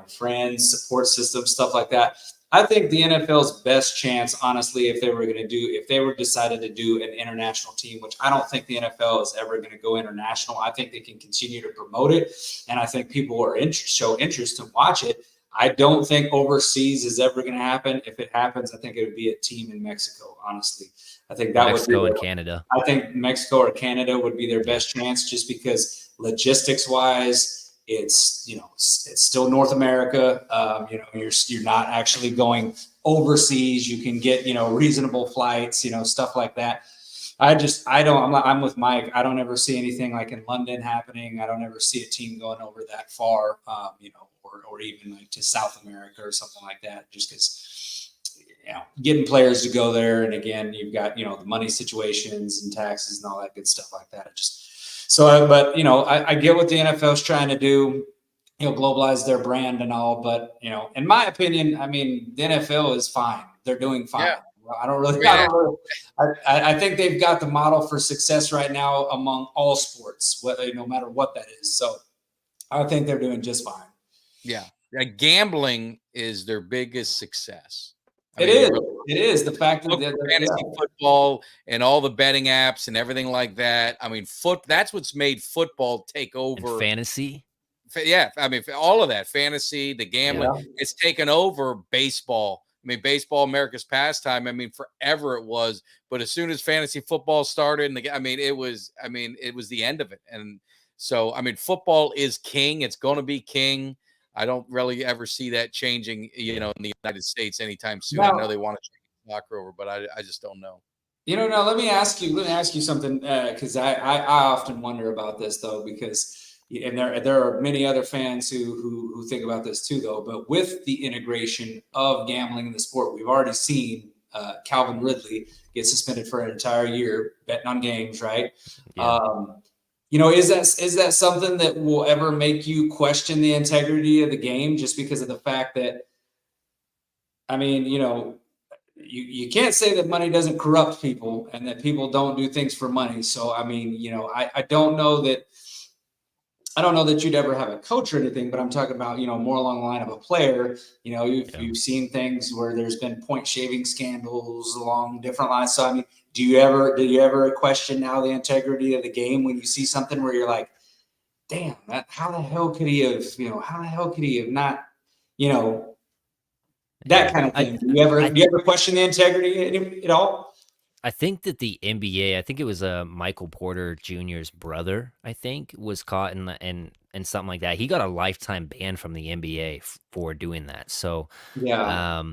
friends, support system, stuff like that. I think the NFL's best chance, honestly, if they were decided to do an international team, which I don't think the NFL is ever going to go international. I think they can continue to promote it, and I think people are show interest to watch it. I don't think overseas is ever going to happen. If it happens, I think it would be a team in Mexico. Honestly, I think that Mexico and Canada. I think Mexico or Canada would be their best chance, just because logistics wise, it's still North America. You're not actually going overseas. You can get reasonable flights, stuff like that. I'm with Mike. I don't ever see anything like in London happening. I don't ever see a team going over that far, or even like to South America or something like that, just because, getting players to go there. And again, you've got, the money situations and taxes and all that good stuff like that. I get what the NFL is trying to do, globalize their brand and all, but, in my opinion, I mean, the NFL is fine. They're doing fine. Yeah. I think they've got the model for success right now among all sports, no matter what that is. So I think they're doing just fine. Yeah. Gambling is their biggest success. It is the fact that fantasy football and all the betting apps and everything like that. I mean, that's what's made football take over. And fantasy. Yeah. I mean, all of that fantasy, the gambling, it's taken over baseball. I mean, baseball, America's pastime. I mean, forever it was, but as soon as fantasy football started, it was the end of it. And So, I mean, football is king. It's going to be king. I don't really ever see that changing, in the United States anytime soon. I know they want to change soccer over, but I just don't know. Now let me ask you something, because I often wonder about this though, because there are many other fans who think about this too though. But with the integration of gambling in the sport, we've already seen Calvin Ridley get suspended for an entire year betting on games, right? Yeah. Is that something that will ever make you question the integrity of the game, just because of the fact that, I mean, you can't say that money doesn't corrupt people and that people don't do things for money. So, I mean, I don't know that you'd ever have a coach or anything, but I'm talking about, more along the line of a player. You've seen things where there's been point shaving scandals along different lines. So, I mean, do you ever question now the integrity of the game when you see something where you're like, damn, how the hell could he have not, that kind of thing? Do you ever question the integrity at all? I think that the NBA, I think it was Michael Porter Jr.'s brother, I think, was caught in something like that. He got a lifetime ban from the NBA for doing that. So, Yeah.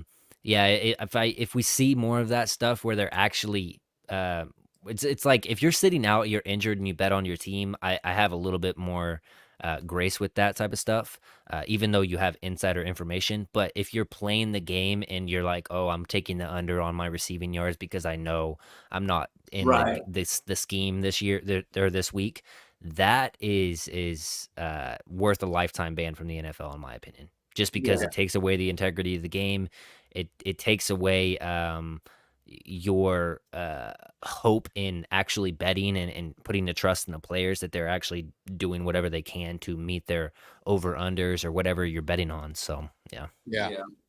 if we see more of that stuff where they're actually, it's like if you're sitting out, you're injured, and you bet on your team, I have a little bit more grace with that type of stuff, even though you have insider information. But if you're playing the game and you're like, oh, I'm taking the under on my receiving yards because I know I'm not in Right. the scheme this year or this week, that is worth a lifetime ban from the NFL, in my opinion. Just because Yeah. it takes away the integrity of the game, it takes away your hope in actually betting and putting the trust in the players that they're actually doing whatever they can to meet their over unders or whatever you're betting on. So yeah.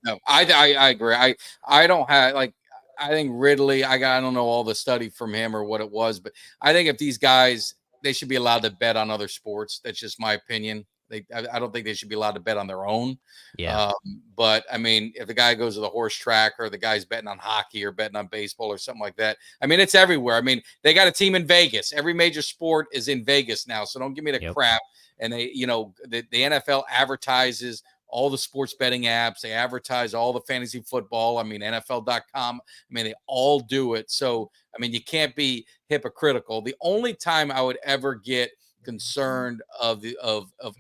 No, I agree. I don't have, like, I think Ridley, I don't know all the study from him or what it was, but I think if these guys, they should be allowed to bet on other sports. That's just my opinion. I don't think they should be allowed to bet on their own. Yeah. But I mean, if the guy goes to the horse track, or the guy's betting on hockey or betting on baseball or something like that, I mean, it's everywhere. I mean, they got a team in Vegas. Every major sport is in Vegas now. So don't give me the crap. And they, the NFL advertises all the sports betting apps. They advertise all the fantasy football. I mean, NFL.com. I mean, they all do it. So, I mean, you can't be hypocritical. The only time I would ever get concerned of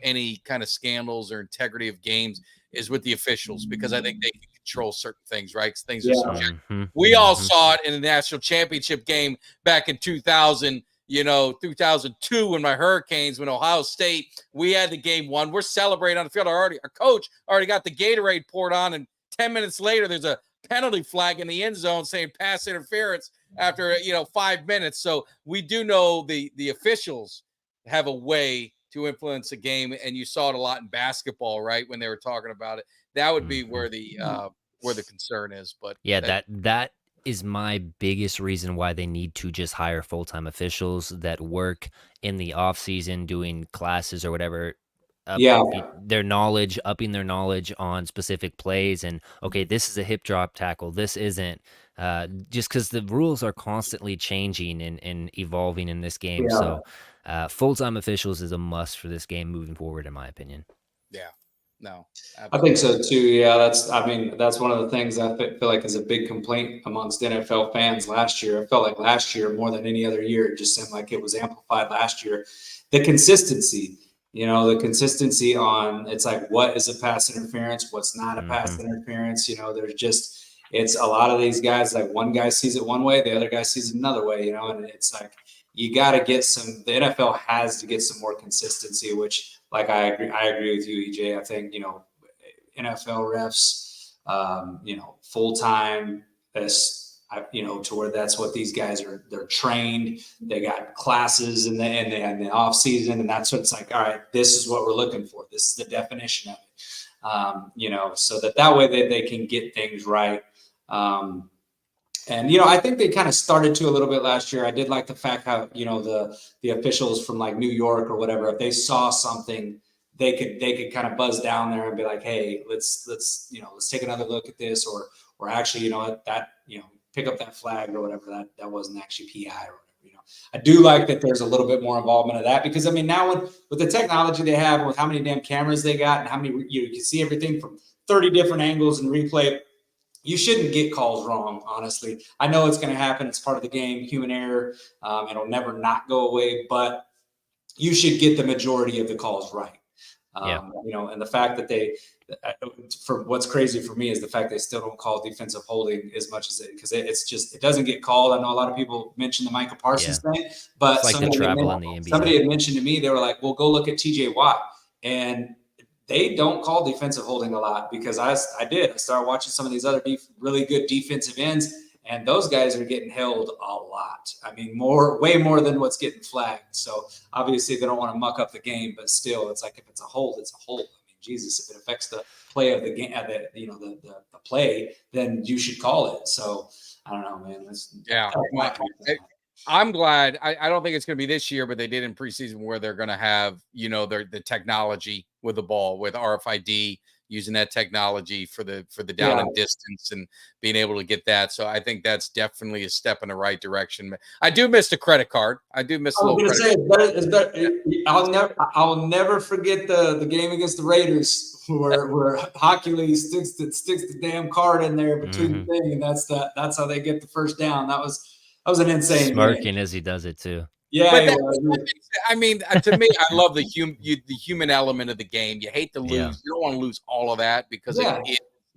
any kind of scandals or integrity of games is with the officials, because I think they can control certain things, right? Things are subjective. We all saw it in the national championship game back in 2000. 2002 when my Hurricanes, when Ohio State, we had the game won. We're celebrating on the field. Our coach already got the Gatorade poured on, and 10 minutes later, there's a penalty flag in the end zone saying pass interference after 5 minutes. So we do know the officials have a way to influence the game, and you saw it a lot in basketball, right? When they were talking about it, that would be where the concern is. But yeah, that is my biggest reason why they need to just hire full-time officials that work in the off season doing classes or whatever, upping their knowledge on specific plays. And okay, this is a hip drop tackle, this isn't, just because the rules are constantly changing and evolving in this game. So full-time officials is a must for this game moving forward, in my opinion. No, absolutely. I think so too. Yeah, that's one of the things I feel like is a big complaint amongst NFL fans last year. I felt like last year, more than any other year, it just seemed like it was amplified last year. The consistency, on, it's like, what is a pass interference? What's not a pass interference? It's a lot of these guys, like one guy sees it one way, the other guy sees it another way, and it's like, you got to get the NFL has to get some more consistency, which, like, I agree with you, EJ. I think, NFL refs, full-time, to where that's what these guys are. They're trained. They got classes in the off season, and that's what it's like. All right, this is what we're looking for. This is the definition of it. So that way they can get things right. And, I think they kind of started to a little bit last year. I did like the fact how, the officials from like New York or whatever, if they saw something, they could kind of buzz down there and be like, hey, let's take another look at this, or actually, that, pick up that flag or whatever, that wasn't actually PI or whatever, I do like that there's a little bit more involvement of that, because I mean, now with the technology they have, with how many damn cameras they got and how many, you can see everything from 30 different angles and replay. You shouldn't get calls wrong, honestly. I know it's going to happen. It's part of the game, human error. It'll never not go away, but you should get the majority of the calls right. And the fact that for what's crazy for me is the fact they still don't call defensive holding as much as because it doesn't get called. I know a lot of people mentioned the Michael Parsons thing, but it's like the travel in the NBA. Somebody had mentioned to me, they were like, well, go look at TJ Watt. And they don't call defensive holding a lot, because I started watching some of these other really good defensive ends, and those guys are getting held a lot. I mean, way more than what's getting flagged. So obviously they don't want to muck up the game, but still, it's like, if it's a hold, it's a hold. I mean, Jesus, if it affects the play of the game, the play, then you should call it. So I don't know, man. I'm glad. I don't think it's going to be this year, but they did in preseason, where they're going to have, the technology with the ball, with RFID, using that technology for the down and distance and being able to get that. So I think that's definitely a step in the right direction. I do miss the credit card. I do miss a little credit card. I'll never forget the game against the Raiders where Hockley sticks the damn card in there between the thing, and that's how they get the first down. That was an insane smirking game. As he does it too. Yeah, I mean, to me, I love the human element of the game. You hate to lose. Yeah. You don't want to lose all of that, because that's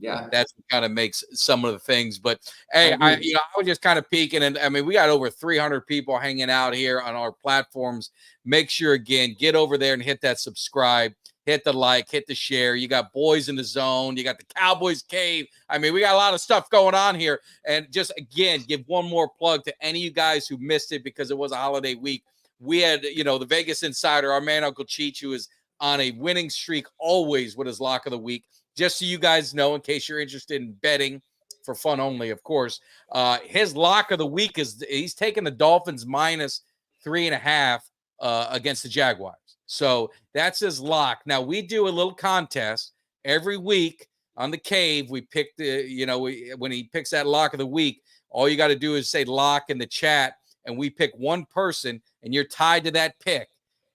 what kind of makes some of the things. But hey, I was just kind of peeking, and I mean, we got over 300 people hanging out here on our platforms. Make sure, again, get over there and hit that subscribe. Hit the like, hit the share. You got Boys in the Zone. You got the Cowboys Cave. I mean, we got a lot of stuff going on here. And just, again, give one more plug to any of you guys who missed it because it was a holiday week. We had, the Vegas Insider, our man Uncle Cheech, who is on a winning streak always with his lock of the week. Just so you guys know, in case you're interested in betting, for fun only, of course, his lock of the week is he's taking the Dolphins minus 3.5 against the Jaguars. So that's his lock. Now, we do a little contest every week on the Cave. We pick when he picks that lock of the week, all you got to do is say lock in the chat, and we pick one person, and you're tied to that pick.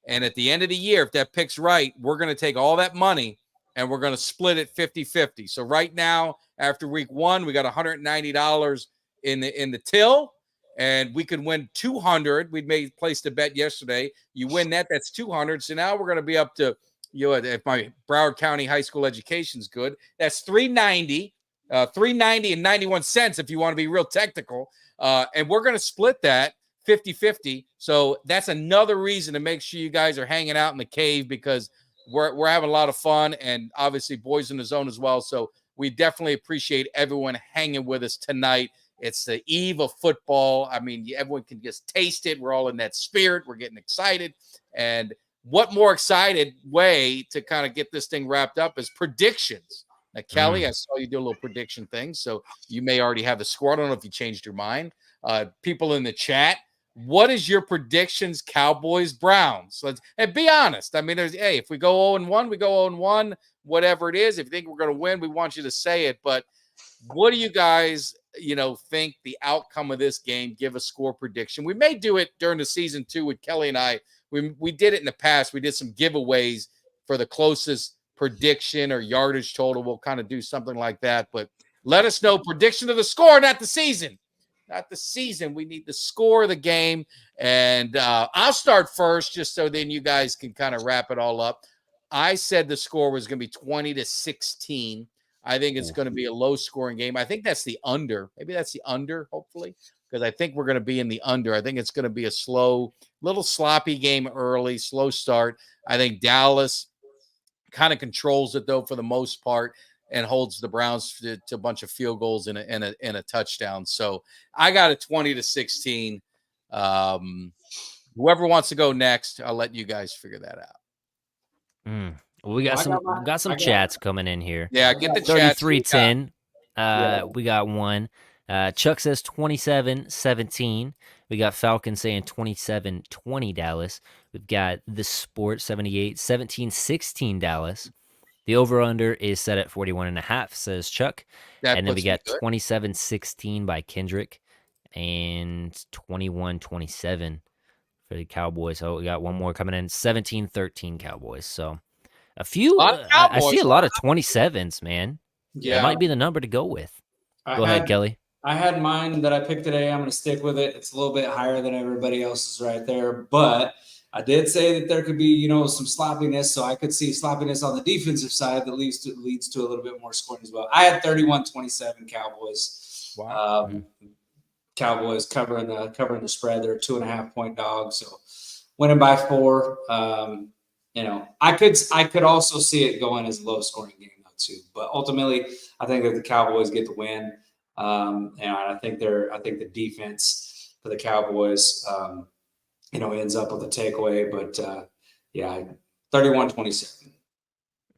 And at the end of the year, if that pick's right, we're going to take all that money and we're going to split it 50-50. So right now, after week 1, we got $190 in the till. And we could win 200. We placed a bet yesterday. You win that, that's 200. So now we're going to be up to, if my Broward County high school education's good, that's $390 and 91 cents if you want to be real technical. And we're going to split that 50-50. So that's another reason to make sure you guys are hanging out in the Cave, because we're having a lot of fun, and obviously Boys in the Zone as well. So we definitely appreciate everyone hanging with us tonight. It's the eve of football. I mean, everyone can just taste it. We're all in that spirit. We're getting excited. And what more excited way to kind of get this thing wrapped up is predictions. Now, Kelly, I saw you do a little prediction thing, so you may already have the score. I don't know if you changed your mind. People in the chat, what is your predictions, Cowboys, Browns? And be honest. I mean, if we go 0-1, we go 0-1, whatever it is. If you think we're going to win, we want you to say it. But what do you guys think the outcome of this game? Give a score prediction. We may do it during the season too with Kelly and I. We did it in the past. We did some giveaways for the closest prediction or yardage total. We'll kind of do something like that. But let us know prediction of the score, not the season. Not the season. We need the score of the game. And I'll start first, just so then you guys can kind of wrap it all up. I said the score was going to be 20-16. I think it's going to be a low-scoring game. I think that's the under. Maybe that's the under, hopefully, because I think we're going to be in the under. I think it's going to be a slow, little sloppy game early, slow start. I think Dallas kind of controls it, though, for the most part, and holds the Browns to a bunch of field goals and a touchdown. So I got a 20-16. Whoever wants to go next, I'll let you guys figure that out. Well, we got some chats coming in here. Yeah, get the chat. 3310. We got one. Chuck says 27-17. We got Falcon saying 27-20 Dallas. We've got The Sport 78, 17-16 Dallas. The over-under is set at 41.5, says Chuck. And then we got 27-16 by Kendrick. and 21-27 for the Cowboys. So we got one more coming in, 17-13 Cowboys. So a few, A lot of I see Cowboys. a lot of 27s, man. That Yeah, might be the number to go with. I Go ahead, had Kelly. I had mine that I picked today. I'm going to stick with it. It's a little bit higher than everybody else's right there, but I did say that there could be, some sloppiness. So I could see sloppiness on the defensive side that leads to a little bit more scoring as well. I had 31-27 Cowboys. Wow. Cowboys covering the spread. They're 2.5-point dogs, so winning by 4. I could also see it going as a low scoring game though too. But ultimately, I think that the Cowboys get the win. And I think the defense for the Cowboys, ends up with a takeaway. But 31-27.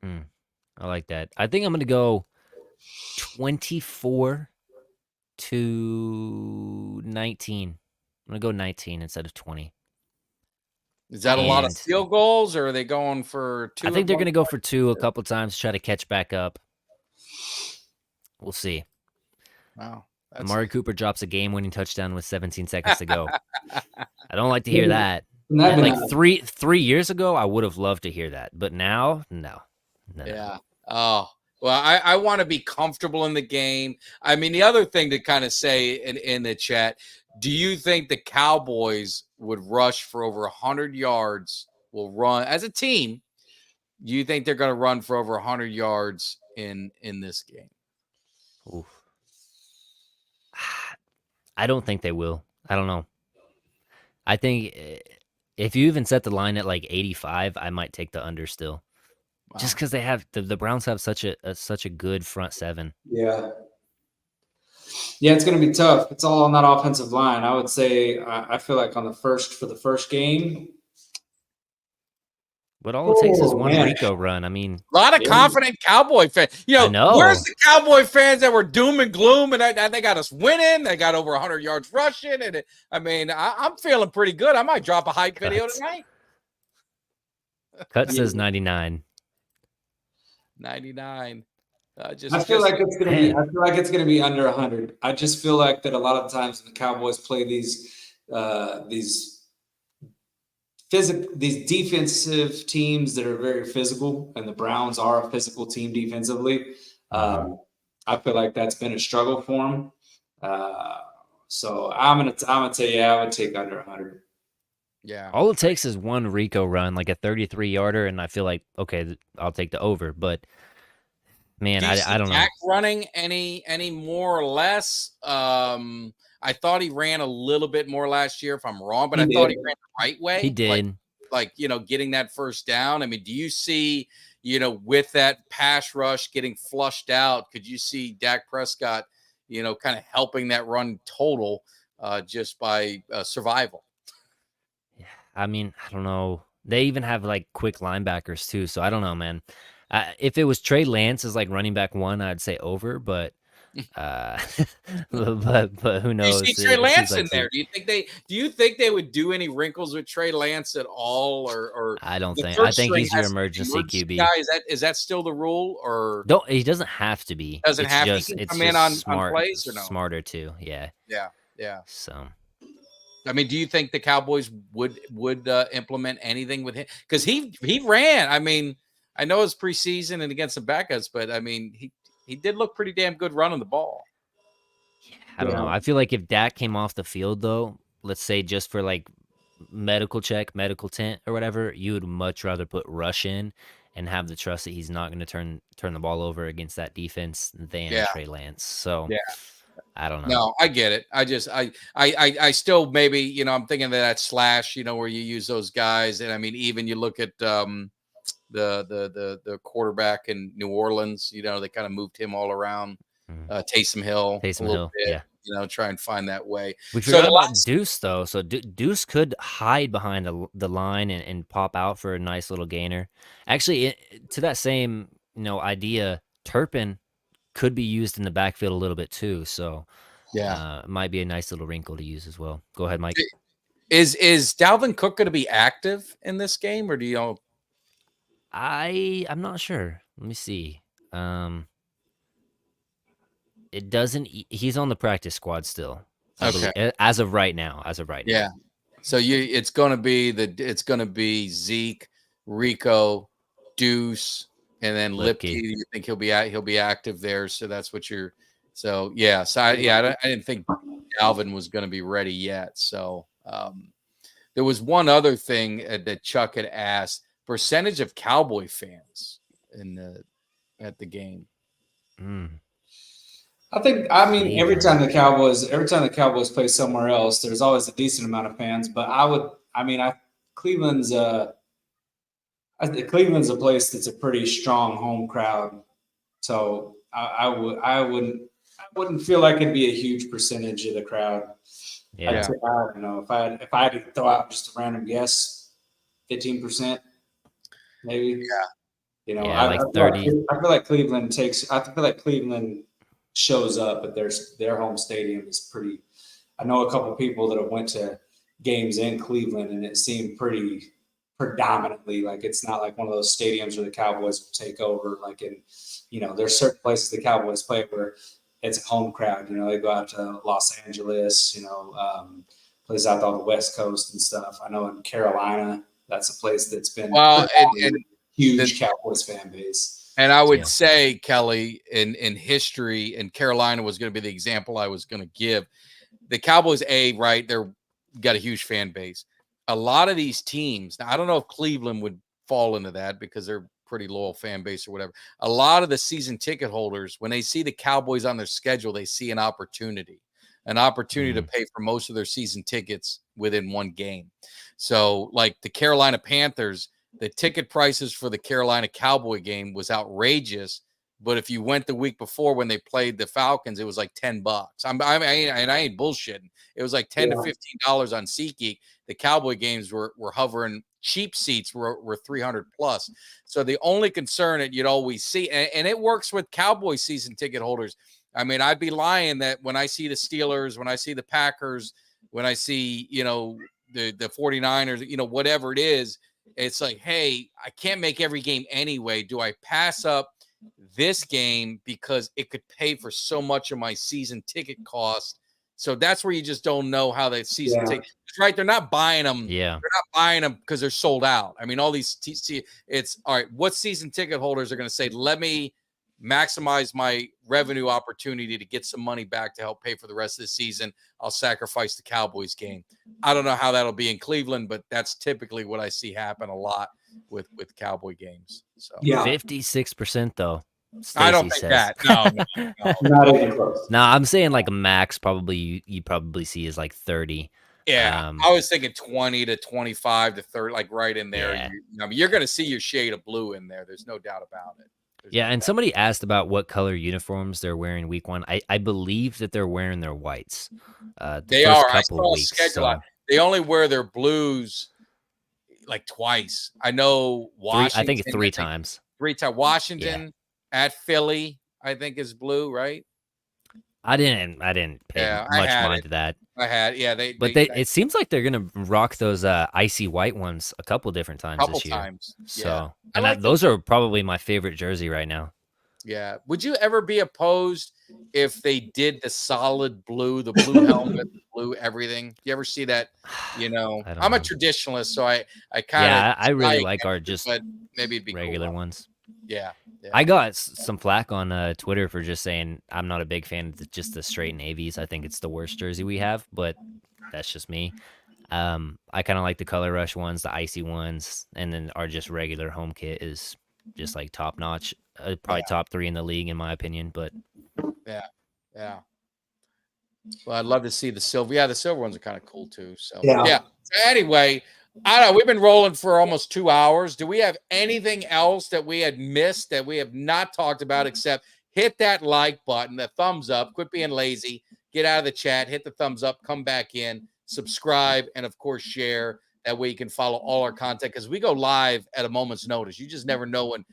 I like that. I think I'm going to go 24-19. I'm going to go 19 instead of 20. Is that a lot of And- field goals, or are they going for 2? I think they're going to go for 2 a couple times, try to catch back up. We'll see. Wow. Amari Cooper drops a game-winning touchdown with 17 seconds to go. I don't like to hear that. Like 3 years ago, I would have loved to hear that, but now, no. Yeah. Oh, well, I want to be comfortable in the game. I mean, the other thing to kind of say in the chat, do you think the Cowboys would rush for over 100 yards, will run as a team? Do you think they're going to run for over 100 yards in this game? Oof. I don't think they will. I don't know. I think if you even set the line at like 85, I might take the under still. Wow. Just because they have the Browns have such a good front seven. Yeah, it's going to be tough. It's all on that offensive line. I would say I feel like for the first game. But all it takes is one Rico run. I mean, a lot of confident Cowboy fans. I know. Where's the Cowboy fans that were doom and gloom and they got us winning? They got over 100 yards rushing, and I'm feeling pretty good. I might drop a hype video tonight. Cut says 99. 99. I feel like it's going to be under 100. I just feel like that a lot of times when the Cowboys play these defensive teams that are very physical, and the Browns are a physical team defensively. I feel like that's been a struggle for them. So I'm gonna tell you, I would take under 100. Yeah. All it takes is one Rico run, like a 33-yarder, and I feel like, okay, I'll take the over. But man, I don't know. Dak running any more or less? I thought he ran a little bit more last year, if I'm wrong, but I thought he ran the right way. He did. Like getting that first down. I mean, do you see, with that pass rush getting flushed out, could you see Dak Prescott, kind of helping that run total just by survival? Yeah, I mean, I don't know. They even have like quick linebackers too, so I don't know, man. If it was Trey Lance as like running back 1, I'd say over, but but who knows? Do you see Trey Lance in there? Do you think they would do any wrinkles with Trey Lance at all? Or I don't think. I think he's your emergency QB. Guy. Is that still the rule? Or he doesn't have to be. Doesn't it's have just, to it's come just in on smart, plays or no? Smarter too. Yeah. Yeah. So. I mean, do you think the Cowboys would implement anything with him? Because he ran. I mean, I know it's preseason and against the backups, but I mean, he did look pretty damn good running the ball. I don't know. I feel like if Dak came off the field, though, let's say just for like medical check, medical tent or whatever, you would much rather put Rush in and have the trust that he's not going to turn the ball over against that defense than Trey Lance. So I don't know. No, I get it. I still maybe, I'm thinking of that slash, where you use those guys. And I mean, even you look at the quarterback in New Orleans, they kind of moved him all around. Taysom Hill, yeah. Try and find that way. We forgot about Deuce though. So Deuce could hide behind the line and pop out for a nice little gainer. Actually, to that same idea, Turpin could be used in the backfield a little bit too. So it might be a nice little wrinkle to use as well. Go ahead, Mike. Is Dalvin Cook going to be active in this game, or do you know? I'm not sure. Let me see. It doesn't. He's on the practice squad still. I believe, as of right now. Yeah. So it's going to be Zeke, Rico, Deuce, and then Lipke. You think he'll be active there? So that's what you're. So yeah. So I didn't think Alvin was going to be ready yet. So there was one other thing that Chuck had asked: percentage of Cowboy fans at the game. I mean, every time the Cowboys play somewhere else, there's always a decent amount of fans. But Cleveland's a place that's a pretty strong home crowd. So I wouldn't feel like it'd be a huge percentage of the crowd. Yeah. I don't know if I had to throw out just a random guess, 15%, maybe. Yeah. Like 30. I feel like Cleveland shows up at their home stadium is pretty. I know a couple of people that have went to games in Cleveland, and it seemed pretty predominantly like it's not like one of those stadiums where the Cowboys will take over. Like there's certain places the Cowboys play where it's a home crowd. They go out to Los Angeles, places out on the West Coast and stuff. I know in Carolina, that's a place that's been huge Cowboys fan base. And I would say, Kelly, in history, and Carolina was going to be the example I was going to give. The Cowboys, right, they're got a huge fan base. A lot of these teams, now I don't know if Cleveland would fall into that because they're pretty loyal fan base or whatever. A lot of the season ticket holders, when they see the Cowboys on their schedule, they see an opportunity to pay for most of their season tickets within one game. So like the Carolina Panthers, the ticket prices for the Carolina Cowboy game was outrageous. But if you went the week before when they played the Falcons, it was like $10. And I ain't bullshitting. It was like $10 to $15 on SeatGeek. The Cowboy games were hovering. Cheap seats were 300 plus. So the only concern that you'd always see, and it works with Cowboy season ticket holders. I mean, I'd be lying that when I see the Steelers, when I see the Packers, when I see, the 49ers, whatever it is, it's like, hey, I can't make every game anyway. Do I pass up this game because it could pay for so much of my season ticket cost? So that's where you just don't know how that season ticket, right? They're not buying them. Yeah. They're not buying them because they're sold out. I mean, all these, it's all right. What season ticket holders are going to say, let me maximize my revenue opportunity to get some money back to help pay for the rest of the season. I'll sacrifice the Cowboys game. I don't know how that'll be in Cleveland, but that's typically what I see happen a lot with Cowboy games. So 56% though. Stacey I don't think says. that. No. Not even close. No, I'm saying like a max probably you probably see is like 30. Yeah, I was thinking 20 to 25 to 30, like right in there. Yeah. You're going to see your shade of blue in there. There's no doubt about it. And somebody asked about what color uniforms they're wearing week one. I believe that they're wearing their whites. They are. I couple saw of weeks, schedule. so. They only wear their blues like twice. I know Washington. I think it's 3 times. 3 times. Washington at Philly, I think is blue, right? I didn't pay much mind to that. I had, it seems like they're gonna rock those icy white ones a couple different times this year. So, and those are probably my favorite jersey right now. Yeah. Would you ever be opposed if they did the solid blue, the blue helmet, blue everything? You ever see that? I'm a traditionalist, so I kind of I really like our just but maybe it'd be regular cool. ones. Yeah. I got some flack on Twitter for just saying I'm not a big fan of just the straight navies. I think it's the worst jersey we have, but that's just me. I kind of like the Color Rush ones, the icy ones, and then our just regular home kit is just like top notch. Probably top 3 in the league in my opinion, but yeah. Well, I'd love to see the silver. Yeah, the silver ones are kind of cool too. So yeah. So anyway, I don't know. We've been rolling for almost 2 hours. Do we have anything else that we had missed that we have not talked about except hit that like button, the thumbs up, quit being lazy, get out of the chat, hit the thumbs up, come back in, subscribe, and of course share. That way you can follow all our content because we go live at a moment's notice. You just never know when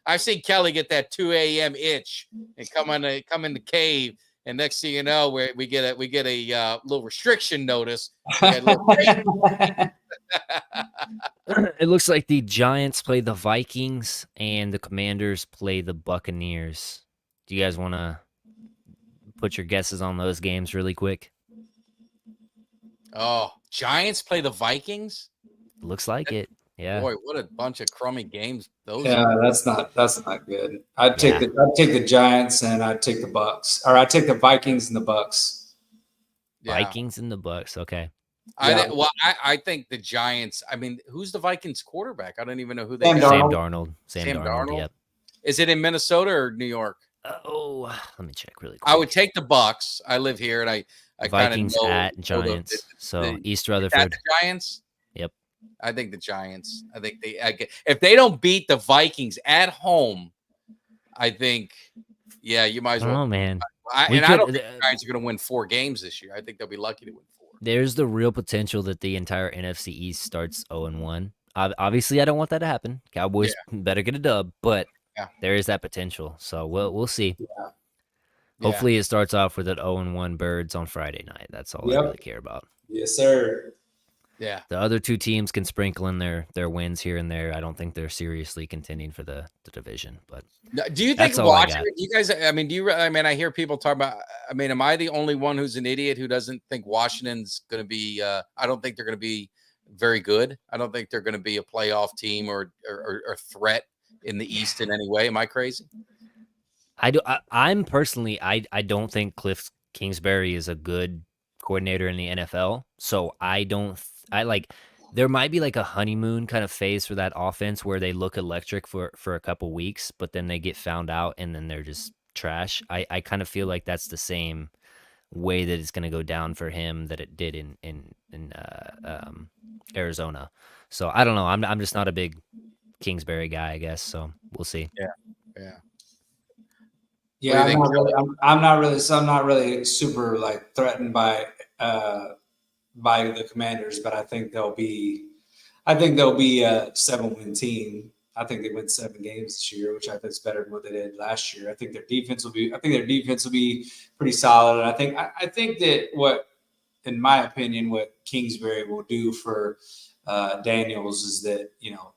I've seen Kelly get that 2 a.m. itch and come in the cave. And next thing you know, we get a little restriction notice. It looks like the Giants play the Vikings and the Commanders play the Buccaneers. Do you guys want to put your guesses on those games really quick? Oh, Giants play the Vikings. Looks like it. Yeah. Boy, what a bunch of crummy games those Yeah, are. that's not good. I'd take Yeah. I'd take the Giants and I'd take the Bucks, or I'd take the Vikings and the Bucks. Yeah. Vikings and the Bucks. Okay. I think the Giants. I mean, who's the Vikings quarterback? I don't even know who they Sam got. Sam Darnold. Darnold. Sam Darnold. Yep. Is it in Minnesota or New York? Oh, let me check really quick. I would take the Bucks. I live here, and I kind of Vikings know at Giants. So East Rutherford. the Giants. Yep. I think the Giants. I think if they don't beat the Vikings at home, I think, yeah, you might as well. Oh man. I don't think the Giants are going to win 4 games this year. I think they'll be lucky to win 4. There's the real potential that the entire NFC East starts 0-1. Obviously, I don't want that to happen. Cowboys better get a dub, but there is that potential. So we'll see. Yeah. Hopefully, it starts off with an 0-1 Birds on Friday night. That's all I really care about. Yes, sir. Yeah. The other 2 teams can sprinkle in their wins here and there. I don't think they're seriously contending for the division. But do you think Washington? You guys? I mean, I hear people talk about. I mean, am I the only one who's an idiot who doesn't think Washington's going to be? I don't think they're going to be very good. I don't think they're going to be a playoff team or threat in the East in any way. Am I crazy? I'm personally. I don't think Cliff Kingsbury is a good coordinator in the NFL. So there might be like a honeymoon kind of phase for that offense where they look electric for a couple weeks, but then they get found out and then they're just trash. I kind of feel like that's the same way that it's going to go down for him that it did in Arizona. So I don't know. I'm just not a big Kingsbury guy, I guess. So we'll see. Yeah. Yeah, I'm not really super like threatened by the Commanders, but I think they'll be a 7-win team. I think they win 7 games this year, which I think is better than what they did last year. I think their defense will be pretty solid. And I think that in my opinion, what Kingsbury will do for Daniels is that,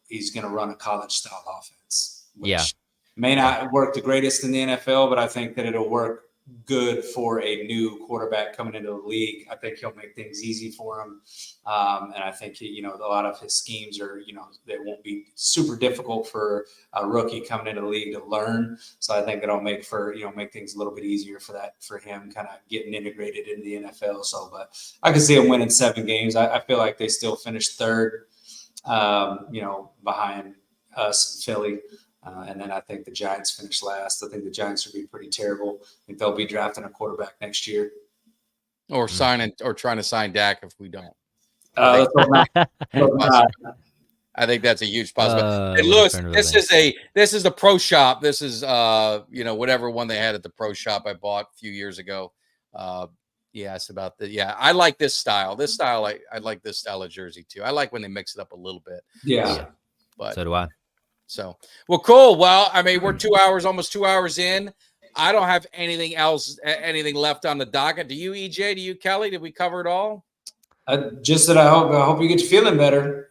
he's going to run a college style offense, which may not work the greatest in the NFL, but I think that it'll work good for a new quarterback coming into the league. I think he'll make things easy for him. And I think, a lot of his schemes are, they won't be super difficult for a rookie coming into the league to learn. So I think it'll make things a little bit easier for him kind of getting integrated into the NFL. So, but I can see him winning 7 games. I feel like they still finished 3rd, behind us and Philly. And then I think the Giants finish last. I think the Giants will be pretty terrible. I think they'll be drafting a quarterback next year. Or trying to sign Dak if we don't. I think that's a huge possibility. Hey, Lewis, this is a pro shop. This is whatever one they had at the pro shop I bought a few years ago. It's about I like this style. I like this style of jersey too. I like when they mix it up a little bit. Yeah. But so do I. So, well, cool. Well, I mean, we're almost 2 hours in. I don't have anything left on the docket. Do you, EJ? Do you, Kelly? Did we cover it all? Just that I hope you get feeling better.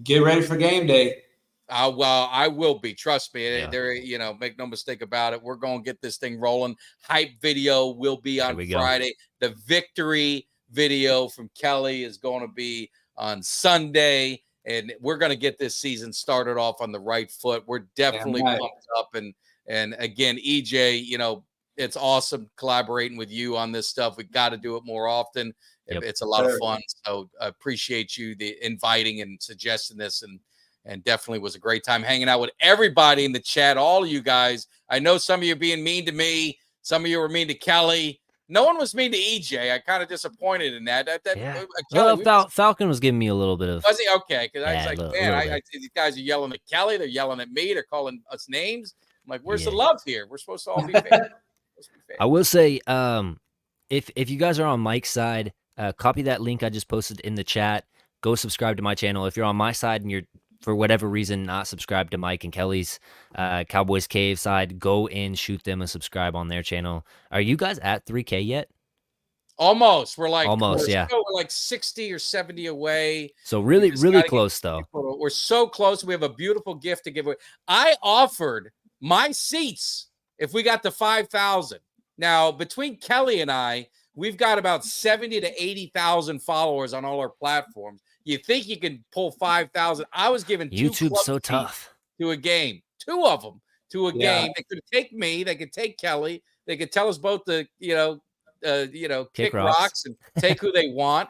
Get ready for game day. Well, I will be. Trust me. Yeah. Make no mistake about it. We're going to get this thing rolling. Hype video will be on Friday. Go. The victory video from Kelly is going to be on Sunday. And we're going to get this season started off on the right foot. We're definitely pumped up. And again, EJ, it's awesome collaborating with you on this stuff. We got to do it more often. Yep. It's a lot of fun. So I appreciate you inviting and suggesting this. And definitely was a great time hanging out with everybody in the chat. All of you guys. I know some of you are being mean to me. Some of you were mean to Kelly. No one was mean to EJ. I kind of disappointed in that. Falcon was giving me a little bit of. Was he okay? Because I was like, man, these guys are yelling at Kelly. They're yelling at me. They're calling us names. I'm like, where's the love here? We're supposed to all be fair. I will say, if you guys are on Mike's side, copy that link I just posted in the chat. Go subscribe to my channel. If you're on my side and you're, for whatever reason, not subscribed to Mike and Kelly's Cowboys Cave side, go and shoot them a subscribe on their channel. Are you guys at 3K yet? Almost. We're like 60 or 70 away. So really close though. We're so close. We have a beautiful gift to give away. I offered my seats if we got to 5,000. Now, between Kelly and I, we've got about 70 to 80,000 followers on all our platforms. You think you can pull 5,000? I was given YouTube's so tough to a game, 2 of them to a game. They could take me, they could take Kelly, they could tell us both to kick rocks and take who they want.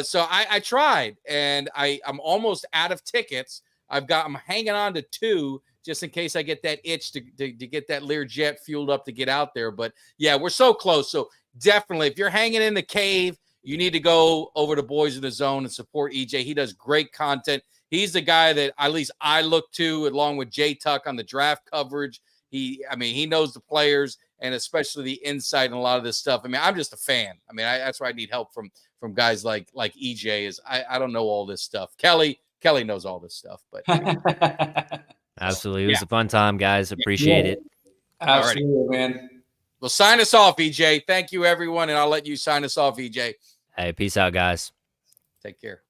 So I tried, and I'm almost out of tickets. I'm hanging on to 2 just in case I get that itch to get that Learjet fueled up to get out there. But yeah, we're so close. So definitely, if you're hanging in the cave, you need to go over to Boys in the Zone and support EJ. He does great content. He's the guy that at least I look to, along with Jay Tuck on the draft coverage. He knows the players and especially the insight and a lot of this stuff. I mean, I'm just a fan. I mean, that's why I need help from guys like EJ. Is I don't know all this stuff. Kelly knows all this stuff, but absolutely, it was a fun time, guys. Appreciate it. Absolutely, man. Well, sign us off, EJ. Thank you, everyone, and I'll let you sign us off, EJ. Hey, peace out, guys. Take care.